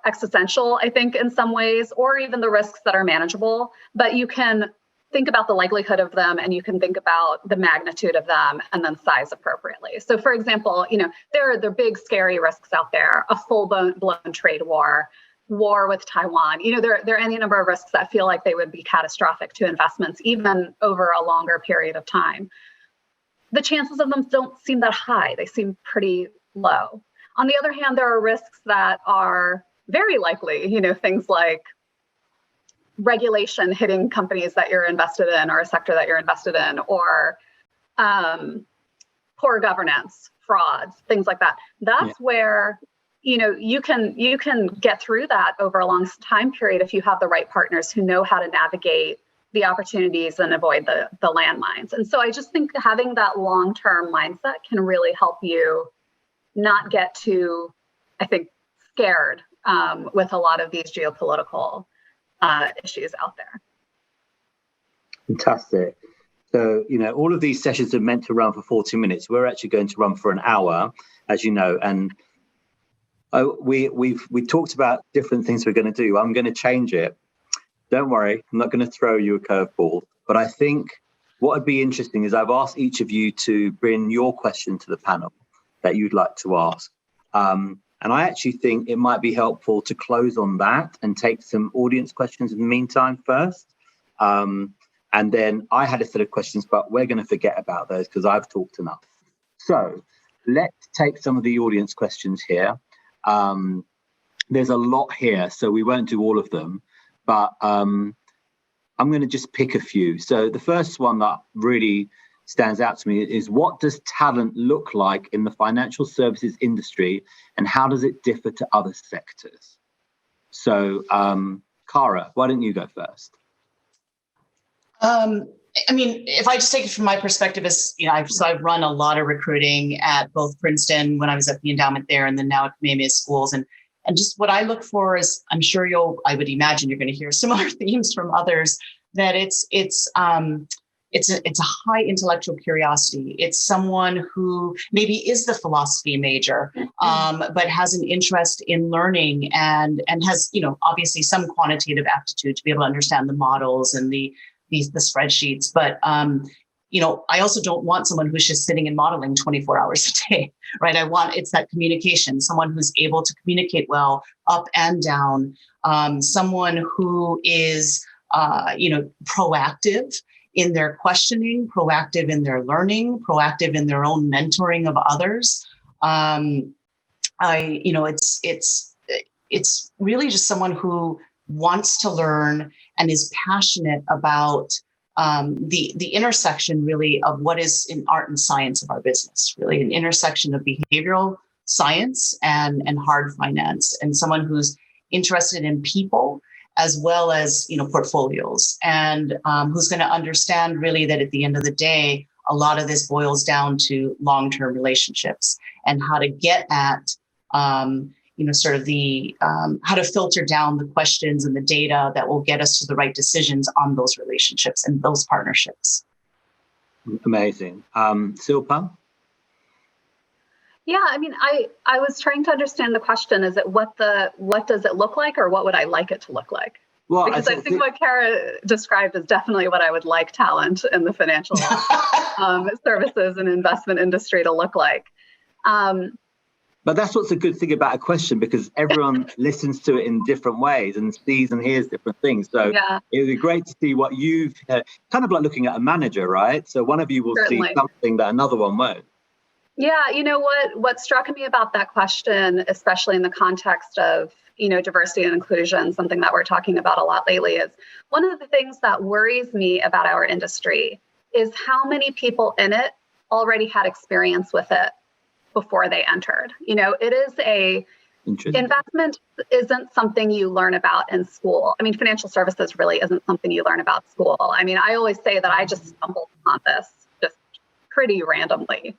existential, I think, in some ways, or even the risks that are manageable. But you can think about the likelihood of them and you can think about the magnitude of them and then size appropriately. So for example, there are the big scary risks out there, a full-blown trade war with Taiwan. There are any number of risks that feel like they would be catastrophic to investments, even over a longer period of time. The chances of them don't seem that high. They seem pretty low. On the other hand, there are risks that are very likely, things like regulation hitting companies that you're invested in or a sector that you're invested in, or poor governance, fraud, things like that. That's where you can get through that over a long time period if you have the right partners who know how to navigate the opportunities and avoid the landmines. And so I just think having that long-term mindset can really help you not get too, I think, scared with a lot of these geopolitical issues out there. Fantastic. So, all of these sessions are meant to run for 40 minutes. We're actually going to run for an hour, as you know, and We talked about different things we're going to do. I'm going to change it. Don't worry, I'm not going to throw you a curveball. But I think what would be interesting is I've asked each of you to bring your question to the panel that you'd like to ask. And I actually think it might be helpful to close on that and take some audience questions in the meantime first. And then I had a set of questions, but we're going to forget about those because I've talked enough. So let's take some of the audience questions here. There's a lot here, so we won't do all of them, but I'm going to just pick a few. So the first one that really stands out to me is, what does talent look like in the financial services industry and how does it differ to other sectors? So Cara, why don't you go first? I mean, if I just take it from my perspective as, I've run a lot of recruiting at both Princeton when I was at the endowment there and then now at Kamehameha schools. And just what I look for is, I'm sure I would imagine you're going to hear similar themes from others, that it's a high intellectual curiosity. It's someone who maybe is the philosophy major, but has an interest in learning and has, obviously some quantitative aptitude to be able to understand the models and the spreadsheets. But, I also don't want someone who's just sitting and modeling 24 hours a day, right? It's that communication, someone who's able to communicate well up and down, someone who is, proactive in their questioning, proactive in their learning, proactive in their own mentoring of others. It's really just someone who wants to learn and is passionate about the intersection really of what is in art and science of our business, really an intersection of behavioral science and hard finance, and someone who's interested in people as well as, portfolios, and who's going to understand really that at the end of the day, a lot of this boils down to long-term relationships and how to get at, sort of the, how to filter down the questions and the data that will get us to the right decisions on those relationships and those partnerships. Amazing. Silpa? Yeah, I mean, I was trying to understand the question. Is it what does it look like, or what would I like it to look like? Well, because I think what Cara described is definitely what I would like talent in the financial services and investment industry to look like. But that's what's a good thing about a question, because everyone listens to it in different ways and sees and hears different things. So it would be great to see what you've kind of like looking at a manager, right? So one of you will see something that another one won't. Yeah, what struck me about that question, especially in the context of, diversity and inclusion, something that we're talking about a lot lately, is one of the things that worries me about our industry is how many people in it already had experience with it before they entered. It is investment isn't something you learn about in school. I mean, financial services really isn't something you learn about school. I mean, I always say that I just stumbled on this just pretty randomly.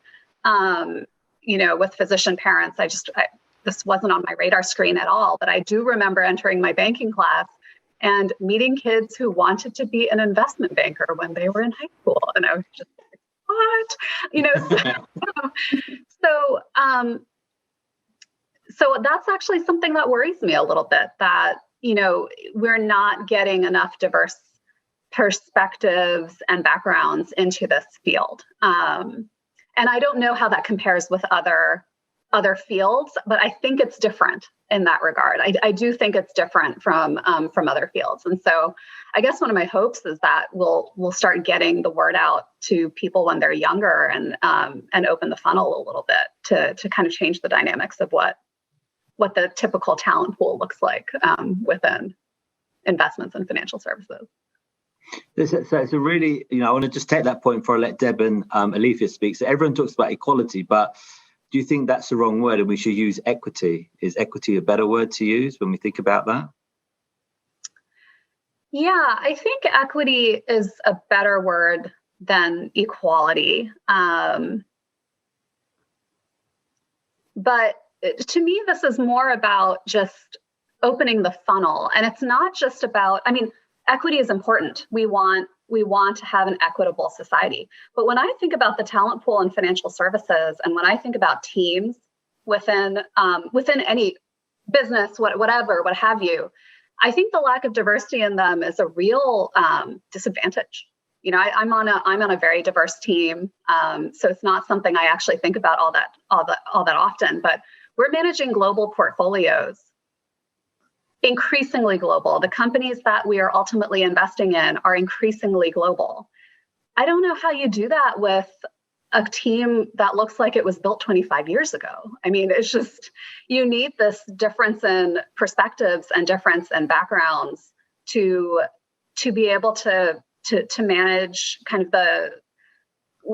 With physician parents, this wasn't on my radar screen at all, but I do remember entering my banking class and meeting kids who wanted to be an investment banker when they were in high school. And I was just like, what? So that's actually something that worries me a little bit, that, we're not getting enough diverse perspectives and backgrounds into this field. And I don't know how that compares with other fields, but I think it's different in that regard. I do think it's different from other fields. And so I guess one of my hopes is that we'll start getting the word out to people when they're younger and open the funnel a little bit to kind of change the dynamics of what the typical talent pool looks like within investments and financial services. So it's a really, I want to just take that point before I let Deb and Alifia speak. So everyone talks about equality, but do you think that's the wrong word and we should use equity? Is equity a better word to use when we think about that? Yeah, I think equity is a better word than equality. But to me, this is more about just opening the funnel. And it's not just about, equity is important. We want to have an equitable society. But when I think about the talent pool in financial services, and when I think about teams within any business, whatever, what have you, I think the lack of diversity in them is a real disadvantage. You know, I'm on a very diverse team, so it's not something I actually think about all that often. But we're managing global portfolios, increasingly global. The companies that we are ultimately investing in are increasingly global. I don't know how you do that with a team that looks like it was built 25 years ago. I mean, it's just, you need this difference in perspectives and difference in backgrounds to be able to manage kind of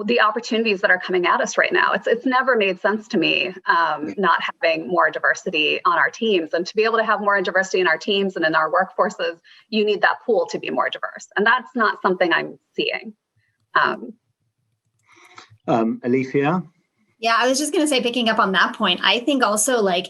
the opportunities that are coming at us right now. It's never made sense to me not having more diversity on our teams. And to be able to have more diversity in our teams and in our workforces, you need that pool to be more diverse. And that's not something I'm seeing. Alifia? Yeah, I was just going to say, picking up on that point, I think also I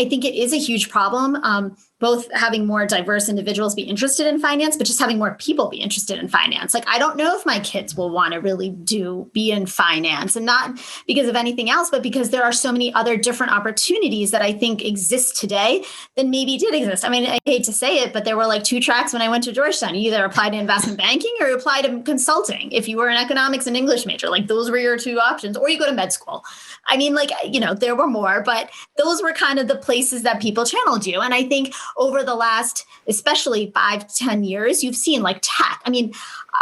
think it is a huge problem, both having more diverse individuals be interested in finance, but just having more people be interested in finance. Like, I don't know if my kids will want to really be in finance, and not because of anything else, but because there are so many other different opportunities that I think exist today than maybe did exist. I mean, I hate to say it, but there were like 2 tracks when I went to Georgetown. You either applied to investment banking or you applied to consulting. If you were an economics and English major, like those were your 2 options, or you go to med school. I mean, there were more, but those were kind of the places that people channeled you. And I think over the last, especially 5 to 10 years, you've seen like tech. I mean,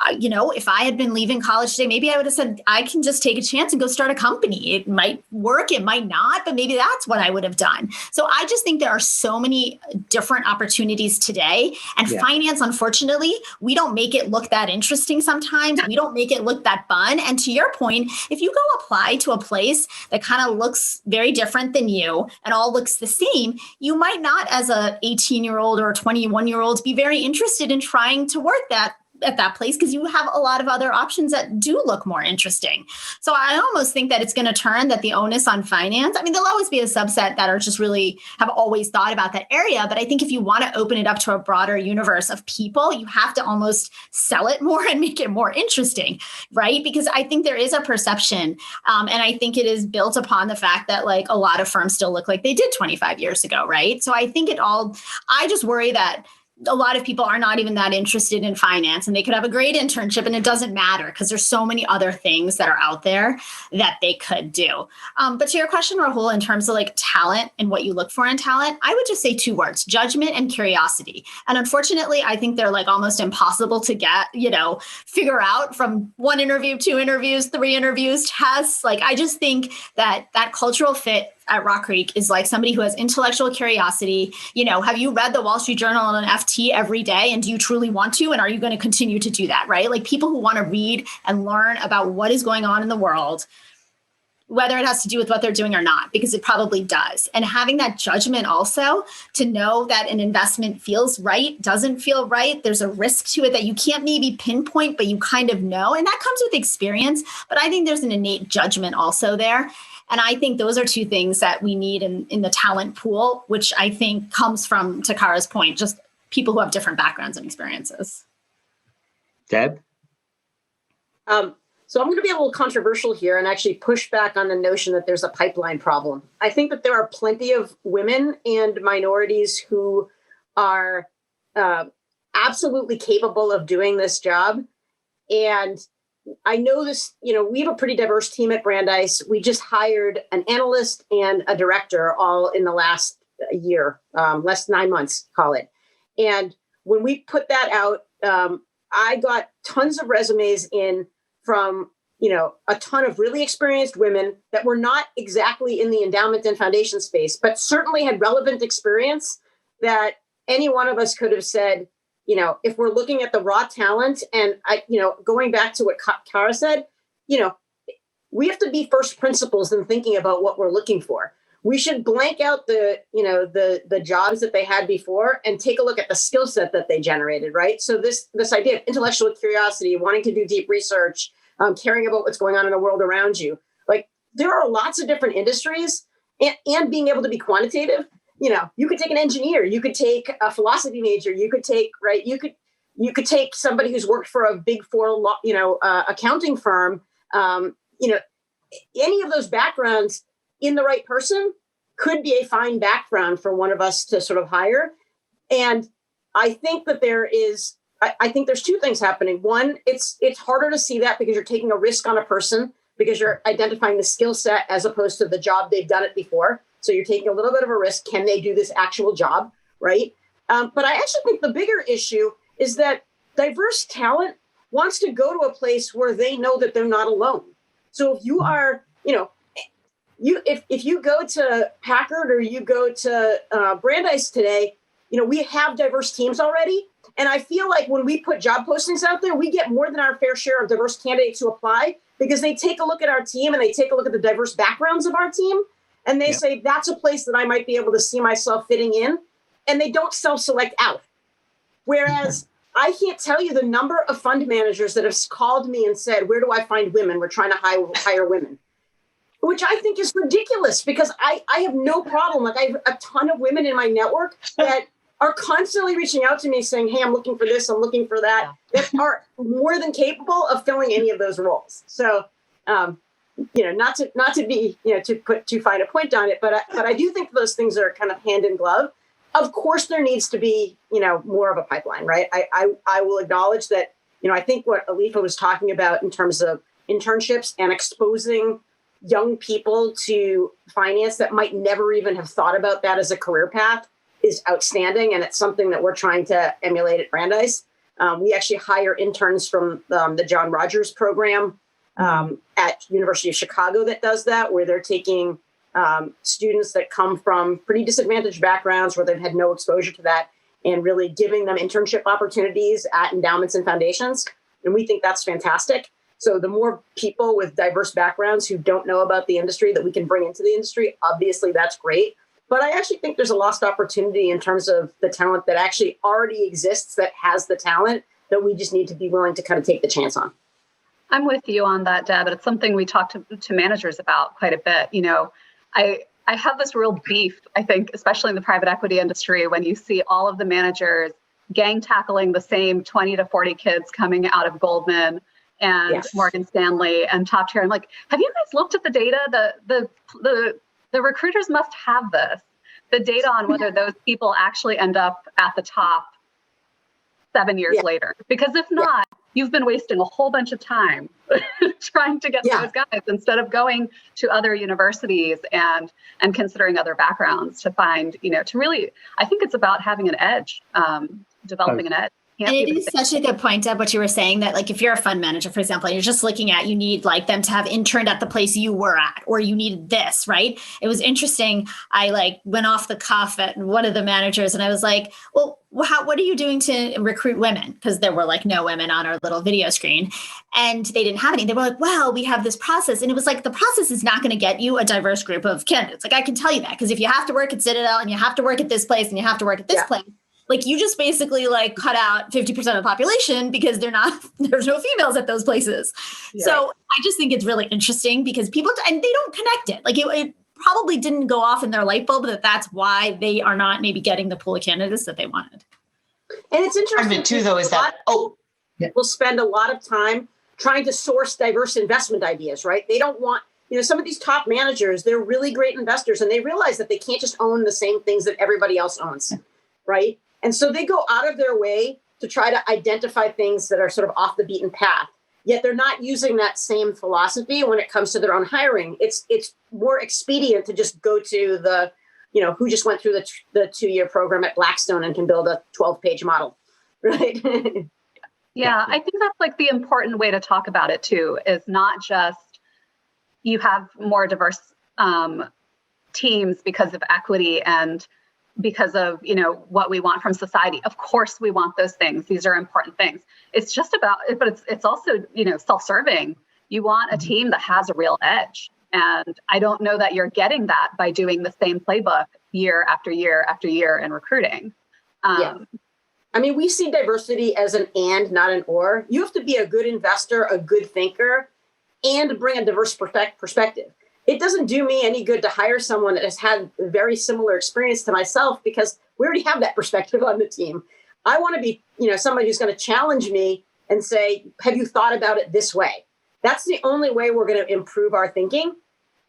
if I had been leaving college today, maybe I would have said, I can just take a chance and go start a company. It might work, it might not, but maybe that's what I would have done. So I just think there are so many different opportunities today. And finance, unfortunately, we don't make it look that interesting sometimes. We don't make it look that fun. And to your point, if you go apply to a place that kind of looks very different than you and all looks the same, you might not, as a 18-year-old or a 21-year-old, be very interested in trying to work at that place, because you have a lot of other options that do look more interesting. So I almost think that it's going to turn that the onus on finance, I mean, there'll always be a subset that are just really have always thought about that area. But I think if you want to open it up to a broader universe of people, you have to almost sell it more and make it more interesting, right? Because I think there is a perception, and I think it is built upon the fact that like a lot of firms still look like they did 25 years ago, right? So I think I just worry that a lot of people are not even that interested in finance, and they could have a great internship and it doesn't matter because there's so many other things that are out there that they could do. But to your question, Rahul, in terms of like talent and what you look for in talent, I would just say 2 words: judgment and curiosity. And unfortunately, I think they're like almost impossible to get, figure out from 1 interview, 2 interviews, 3 interviews, tests. Like, I just think that cultural fit at Rock Creek is like somebody who has intellectual curiosity. Have you read the Wall Street Journal and an FT every day? And do you truly want to? And are you going to continue to do that, right? Like, people who want to read and learn about what is going on in the world, whether it has to do with what they're doing or not, because it probably does. And having that judgment also to know that an investment feels right, doesn't feel right. There's a risk to it that you can't maybe pinpoint, but you kind of know. And that comes with experience. But I think there's an innate judgment also there. And I think those are 2 things that we need in the talent pool, which I think comes from, to Cara's point, just people who have different backgrounds and experiences. Deb? So I'm going to be a little controversial here and actually push back on the notion that there's a pipeline problem. I think that there are plenty of women and minorities who are absolutely capable of doing this job. And I know this, we have a pretty diverse team at Brandeis. We just hired an analyst and a director all in the last year, last 9 months, call it. And when we put that out, I got tons of resumes in from, a ton of really experienced women that were not exactly in the endowment and foundation space, but certainly had relevant experience that any one of us could have said, if we're looking at the raw talent, and going back to what Cara said, we have to be first principles in thinking about what we're looking for. We should blank out the jobs that they had before and take a look at the skill set that they generated, right? So this idea of intellectual curiosity, wanting to do deep research, caring about what's going on in the world around you. Like, there are lots of different industries, and being able to be quantitative. You could take an engineer, you could take a philosophy major, you could take, right? You could take somebody who's worked for a big 4, accounting firm. Any of those backgrounds in the right person could be a fine background for one of us to sort of hire. And I think that I think there's two things happening. One, it's harder to see that because you're taking a risk on a person because you're identifying the skill set as opposed to the job they've done it before. So you're taking a little bit of a risk. Can they do this actual job, right? But I actually think the bigger issue is that diverse talent wants to go to a place where they know that they're not alone. So if you are, if you go to Packard or you go to Brandeis today, we have diverse teams already. And I feel like when we put job postings out there, we get more than our fair share of diverse candidates who apply because they take a look at our team and they take a look at the diverse backgrounds of our team. And they say, that's a place that I might be able to see myself fitting in. And they don't self-select out. Whereas I can't tell you the number of fund managers that have called me and said, where do I find women? We're trying to hire women, which I think is ridiculous because I have no problem. Like I have a ton of women in my network that are constantly reaching out to me saying, hey, I'm looking for this, I'm looking for that are more than capable of filling any of those roles. So, not to be, to put too fine a point on it, but I do think those things are kind of hand in glove. Of course, there needs to be, more of a pipeline, right? I will acknowledge that, I think what Alifia was talking about in terms of internships and exposing young people to finance that might never even have thought about that as a career path is outstanding. And it's something that we're trying to emulate at Brandeis. We actually hire interns from the John Rogers program at University of Chicago that does that, where they're taking students that come from pretty disadvantaged backgrounds where they've had no exposure to that and really giving them internship opportunities at endowments and foundations. And we think that's fantastic. So the more people with diverse backgrounds who don't know about the industry that we can bring into the industry, obviously that's great. But I actually think there's a lost opportunity in terms of the talent that actually already exists, that has the talent that we just need to be willing to kind of take the chance on. I'm with you on that, Deb. It's something we talk to managers about quite a bit. I have this real beef, I think, especially in the private equity industry, when you see all of the managers gang tackling the same 20 to 40 kids coming out of Goldman and Morgan Stanley and top tier. I'm like, have you guys looked at the data? The recruiters must have this, the data on whether those people actually end up at the top 7 years later. Because if not, you've been wasting a whole bunch of time trying to get those guys instead of going to other universities and considering other backgrounds to find, to really, I think it's about having an edge, developing an edge. And it is such a good point, Deb, what you were saying, that like if you're a fund manager, for example, and you're just looking at, you need like them to have interned at the place you were at, or you needed this, right? It was interesting. I went off the cuff at one of the managers and I was like, well, what are you doing to recruit women? Because there were no women on our little video screen and they didn't have any. They were like, well, we have this process. And it was like, the process is not going to get you a diverse group of candidates. Like I can tell you that, because if you have to work at Citadel and you have to work at this place and you have to work at this place, you just basically cut out 50% of the population because there's no females at those places. Yeah. So I just think it's really interesting because people, and they don't connect it. It probably didn't go off in their light bulb that's why they are not maybe getting the pool of candidates that they wanted. And it's interesting too, though, is that we'll spend a lot of time trying to source diverse investment ideas, right? They don't want, some of these top managers, they're really great investors and they realize that they can't just own the same things that everybody else owns, right? And so they go out of their way to try to identify things that are sort of off the beaten path, yet they're not using that same philosophy when it comes to their own hiring. It's more expedient to just go to the, who just went through the 2-year program at Blackstone and can build a 12-page model, right? Yeah, I think that's the important way to talk about it too, is not just you have more diverse teams because of equity and because of, what we want from society. Of course, we want those things. These are important things. It's just about, but it's also, self-serving. You want a team that has a real edge. And I don't know that you're getting that by doing the same playbook year after year after year in recruiting. I mean, we see diversity as an and, not an or. You have to be a good investor, a good thinker, and bring a diverse perspective. It doesn't do me any good to hire someone that has had a very similar experience to myself because we already have that perspective on the team. I want to be, somebody who's going to challenge me and say, have you thought about it this way? That's the only way we're going to improve our thinking.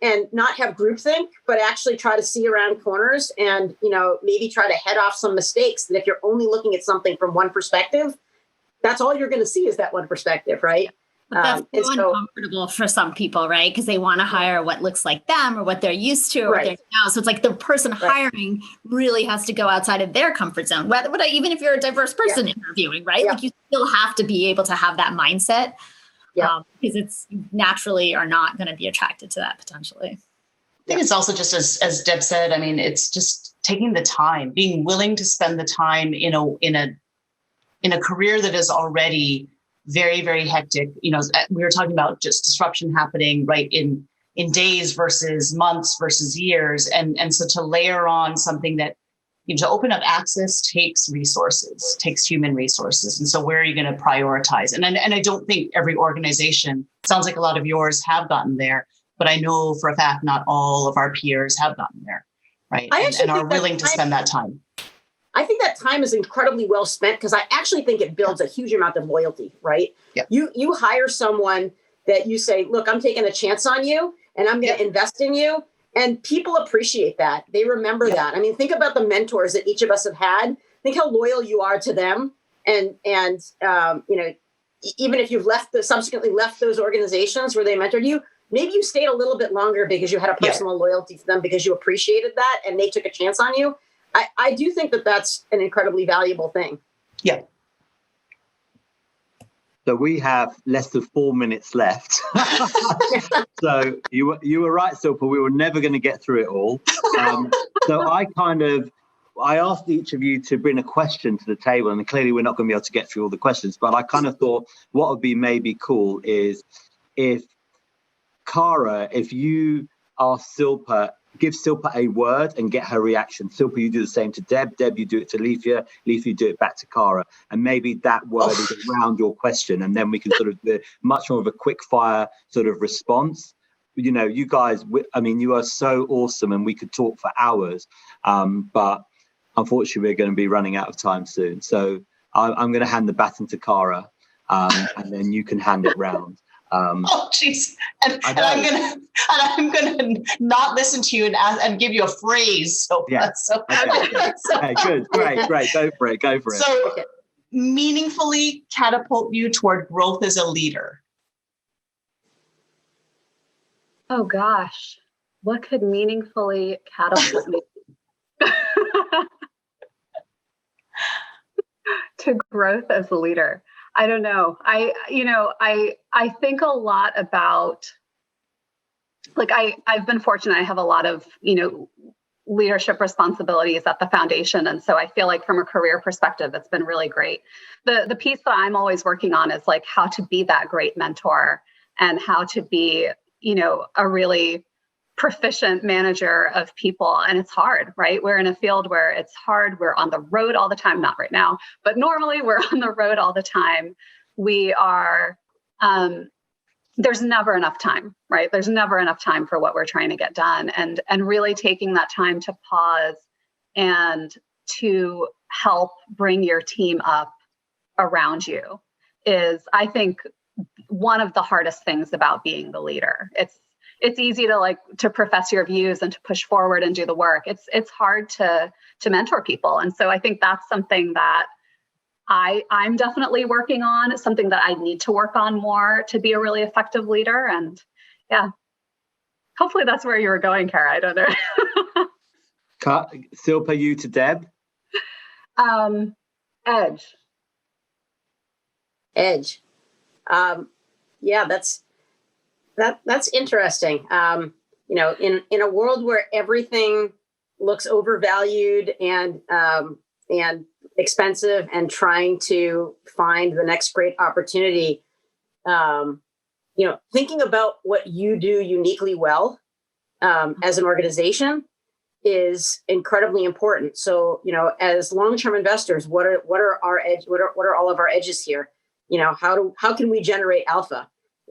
and not have groupthink, but actually try to see around corners and, maybe try to head off some mistakes that if you're only looking at something from one perspective, that's all you're going to see is that one perspective, right? But that's so uncomfortable for some people, right? Because they want to hire what looks like them or what they're used to or what they know. So it's like the person hiring really has to go outside of their comfort zone. Even if you're a diverse person interviewing, right? Like you still have to be able to have that mindset because it's naturally are not going to be attracted to that potentially. I think it's also just as Deb said, I mean, it's just taking the time, being willing to spend the time in a career that is already very, very hectic. We were talking about just disruption happening right in days versus months versus years. And so to layer on something that, to open up access takes resources, takes human resources. And so where are you going to prioritize? And I don't think every organization, sounds like a lot of yours have gotten there, but I know for a fact, not all of our peers have gotten there, right? And are willing to spend that time. I think that time is incredibly well spent because I actually think it builds a huge amount of loyalty, right? Yep. You hire someone that you say, look, I'm taking a chance on you and I'm going to invest in you. And people appreciate that. They remember that. I mean, think about the mentors that each of us have had. Think how loyal you are to them. And even if you've subsequently left those organizations where they mentored you, maybe you stayed a little bit longer because you had a personal loyalty to them because you appreciated that and they took a chance on you. I do think that that's an incredibly valuable thing. Yeah. So we have less than 4 minutes left. So you were right, Silpa. We were never going to get through it all. So I asked each of you to bring a question to the table, and clearly we're not going to be able to get through all the questions. But I kind of thought what would be maybe cool is if you ask Silpa. Give Silpa a word and get her reaction. Silpa, you do the same to Deb. Deb, you do it to Alifia. Alifia, you do it back to Cara. And maybe that word is around your question. And then we can sort of do much more of a quick fire sort of response. You guys, you are so awesome and we could talk for hours. But unfortunately, we're going to be running out of time soon. So I'm going to hand the baton to Cara and then you can hand it round. Oh, jeez. And I'm gonna not listen to you and give you a phrase. So yeah. Okay, good, great. Go for it. So meaningfully catapult you toward growth as a leader. Oh gosh, what could meaningfully catapult me to growth as a leader? I don't know. I think a lot about, I've been fortunate. I have a lot of, leadership responsibilities at the foundation. And so I feel like from a career perspective, it's been really great. The piece that I'm always working on is how to be that great mentor and how to be, a really proficient manager of people. And it's hard, right? We're in a field where it's hard. We're on the road all the time, not right now, but normally we're on the road all the time. We are, there's never enough time, right? There's never enough time for what we're trying to get done. And really taking that time to pause and to help bring your team up around you is, I think, one of the hardest things about being the leader. It's easy to profess your views and to push forward and do the work. It's hard to mentor people. And so I think that's something that I'm definitely working on. It's something that I need to work on more to be a really effective leader. And yeah, hopefully that's where you were going, Cara. I don't know. Silpa, you to Deb? Edge. Yeah, that's interesting. In a world where everything looks overvalued and expensive, and trying to find the next great opportunity, thinking about what you do uniquely well as an organization is incredibly important. So, as long-term investors, what are our edge? What are all of our edges here? How can we generate alpha?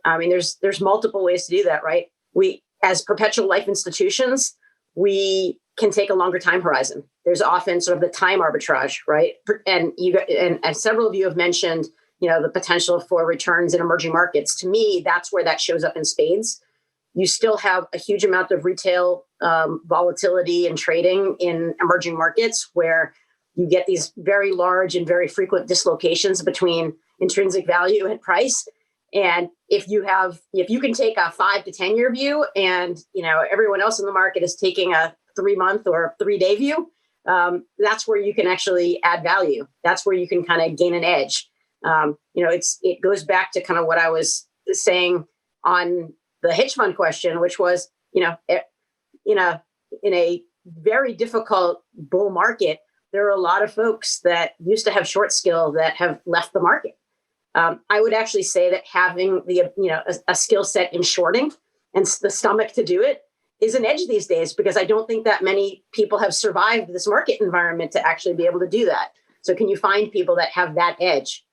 I mean, there's multiple ways to do that, right? We, as perpetual life institutions, we can take a longer time horizon. There's often sort of the time arbitrage, right? And several of you have mentioned, the potential for returns in emerging markets. To me, that's where that shows up in spades. You still have a huge amount of retail volatility and trading in emerging markets where you get these very large and very frequent dislocations between intrinsic value and price. And if you can take a 5 to 10 year view, and everyone else in the market is taking a 3 month or 3 day view, that's where you can actually add value. That's where you can kind of gain an edge. It goes back to kind of what I was saying on the hedge fund question, which was, in a very difficult bull market, there are a lot of folks that used to have short skill that have left the market. I would actually say that having a skill set in shorting and the stomach to do it is an edge these days, because I don't think that many people have survived this market environment to actually be able to do that. So can you find people that have that edge?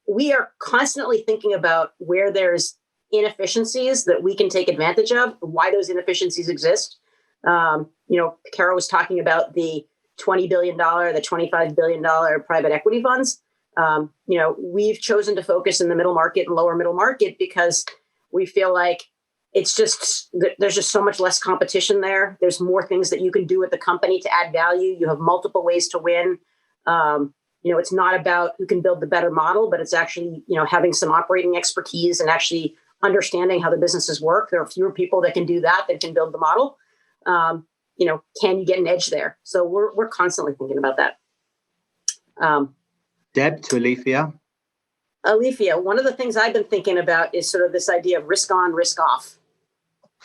We are constantly thinking about where there's inefficiencies that we can take advantage of, why those inefficiencies exist. Cara was talking about the $20 billion, the $25 billion private equity funds. We've chosen to focus in the middle market and lower middle market because we feel like there's just so much less competition there. There's more things that you can do with the company to add value. You have multiple ways to win. It's not about who can build the better model, but it's actually, having some operating expertise and actually understanding how the businesses work. There are fewer people that can do that can build the model. Can you get an edge there? So we're constantly thinking about that. Deb, to Alifia. Alifia, one of the things I've been thinking about is sort of this idea of risk on, risk off.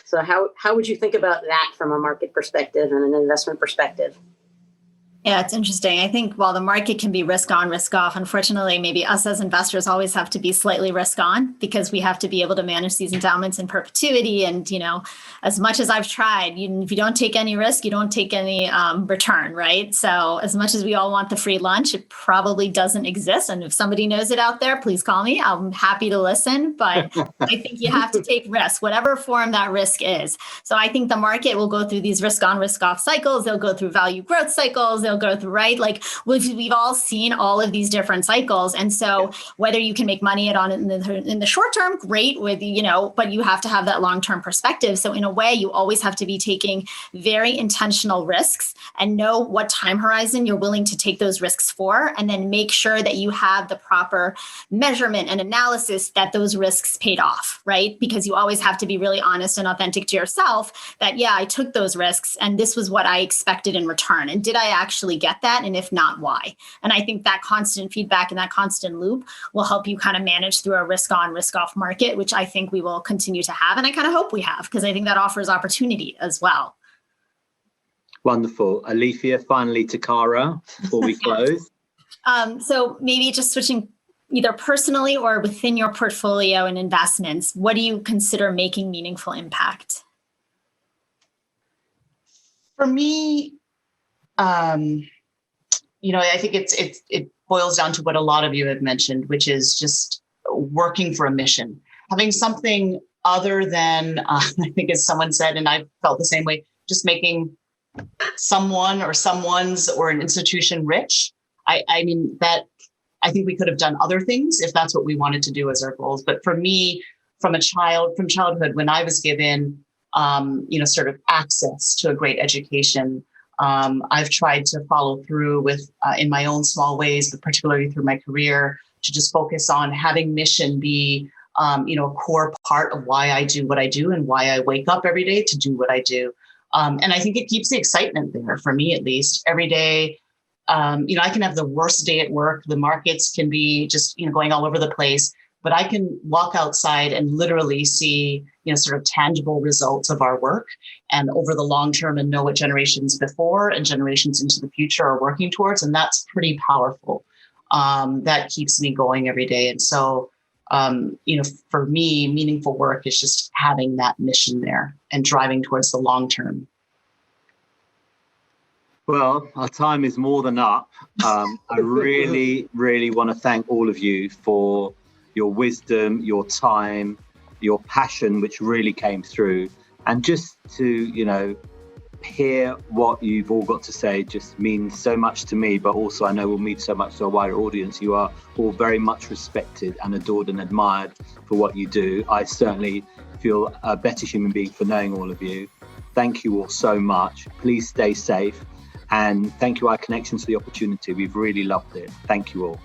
So how would you think about that from a market perspective and an investment perspective? Yeah, it's interesting. I think while the market can be risk on, risk off, unfortunately, maybe us as investors always have to be slightly risk on, because we have to be able to manage these endowments in perpetuity. And, as much as I've tried, if you don't take any risk, you don't take any return, right? So as much as we all want the free lunch, it probably doesn't exist. And if somebody knows it out there, please call me. I'm happy to listen. But I think you have to take risk, whatever form that risk is. So I think the market will go through these risk on, risk off cycles. They'll go through value growth cycles. They'll go through, right? Like we've all seen all of these different cycles. And so whether you can make money in the short term, great but you have to have that long-term perspective. So in a way, you always have to be taking very intentional risks and know what time horizon you're willing to take those risks for, and then make sure that you have the proper measurement and analysis that those risks paid off, right? Because you always have to be really honest and authentic to yourself that, I took those risks and this was what I expected in return. And did I actually get that? And if not, why? And I think that constant feedback and that constant loop will help you kind of manage through a risk on, risk off market, which I think we will continue to have. And I kind of hope we have, because I think that offers opportunity as well. Wonderful. Alifia, finally to Cara before we close. So maybe just switching either personally or within your portfolio and investments, what do you consider making meaningful impact? For me, I think it boils down to what a lot of you have mentioned, which is just working for a mission, having something other than, I think as someone said, and I felt the same way, just making someone or someone's or an institution rich. I mean, that I think we could have done other things if that's what we wanted to do as our goals. But for me, from childhood, when I was given, sort of access to a great education, I've tried to follow through with, in my own small ways, but particularly through my career, to just focus on having mission be, a core part of why I do what I do and why I wake up every day to do what I do. And I think it keeps the excitement there, for me at least. Every day, I can have the worst day at work. The markets can be just, going all over the place. But I can walk outside and literally see, sort of tangible results of our work and over the long term, and know what generations before and generations into the future are working towards. And that's pretty powerful. That keeps me going every day. And so, for me, meaningful work is just having that mission there and driving towards the long term. Well, our time is more than up. I really, really want to thank all of you for your wisdom, your time, your passion, which really came through. And just to, hear what you've all got to say just means so much to me, but also I know will mean so much to a wider audience. You are all very much respected and adored and admired for what you do. I certainly feel a better human being for knowing all of you. Thank you all so much. Please stay safe. And thank you, iConnections, for the opportunity. We've really loved it. Thank you all.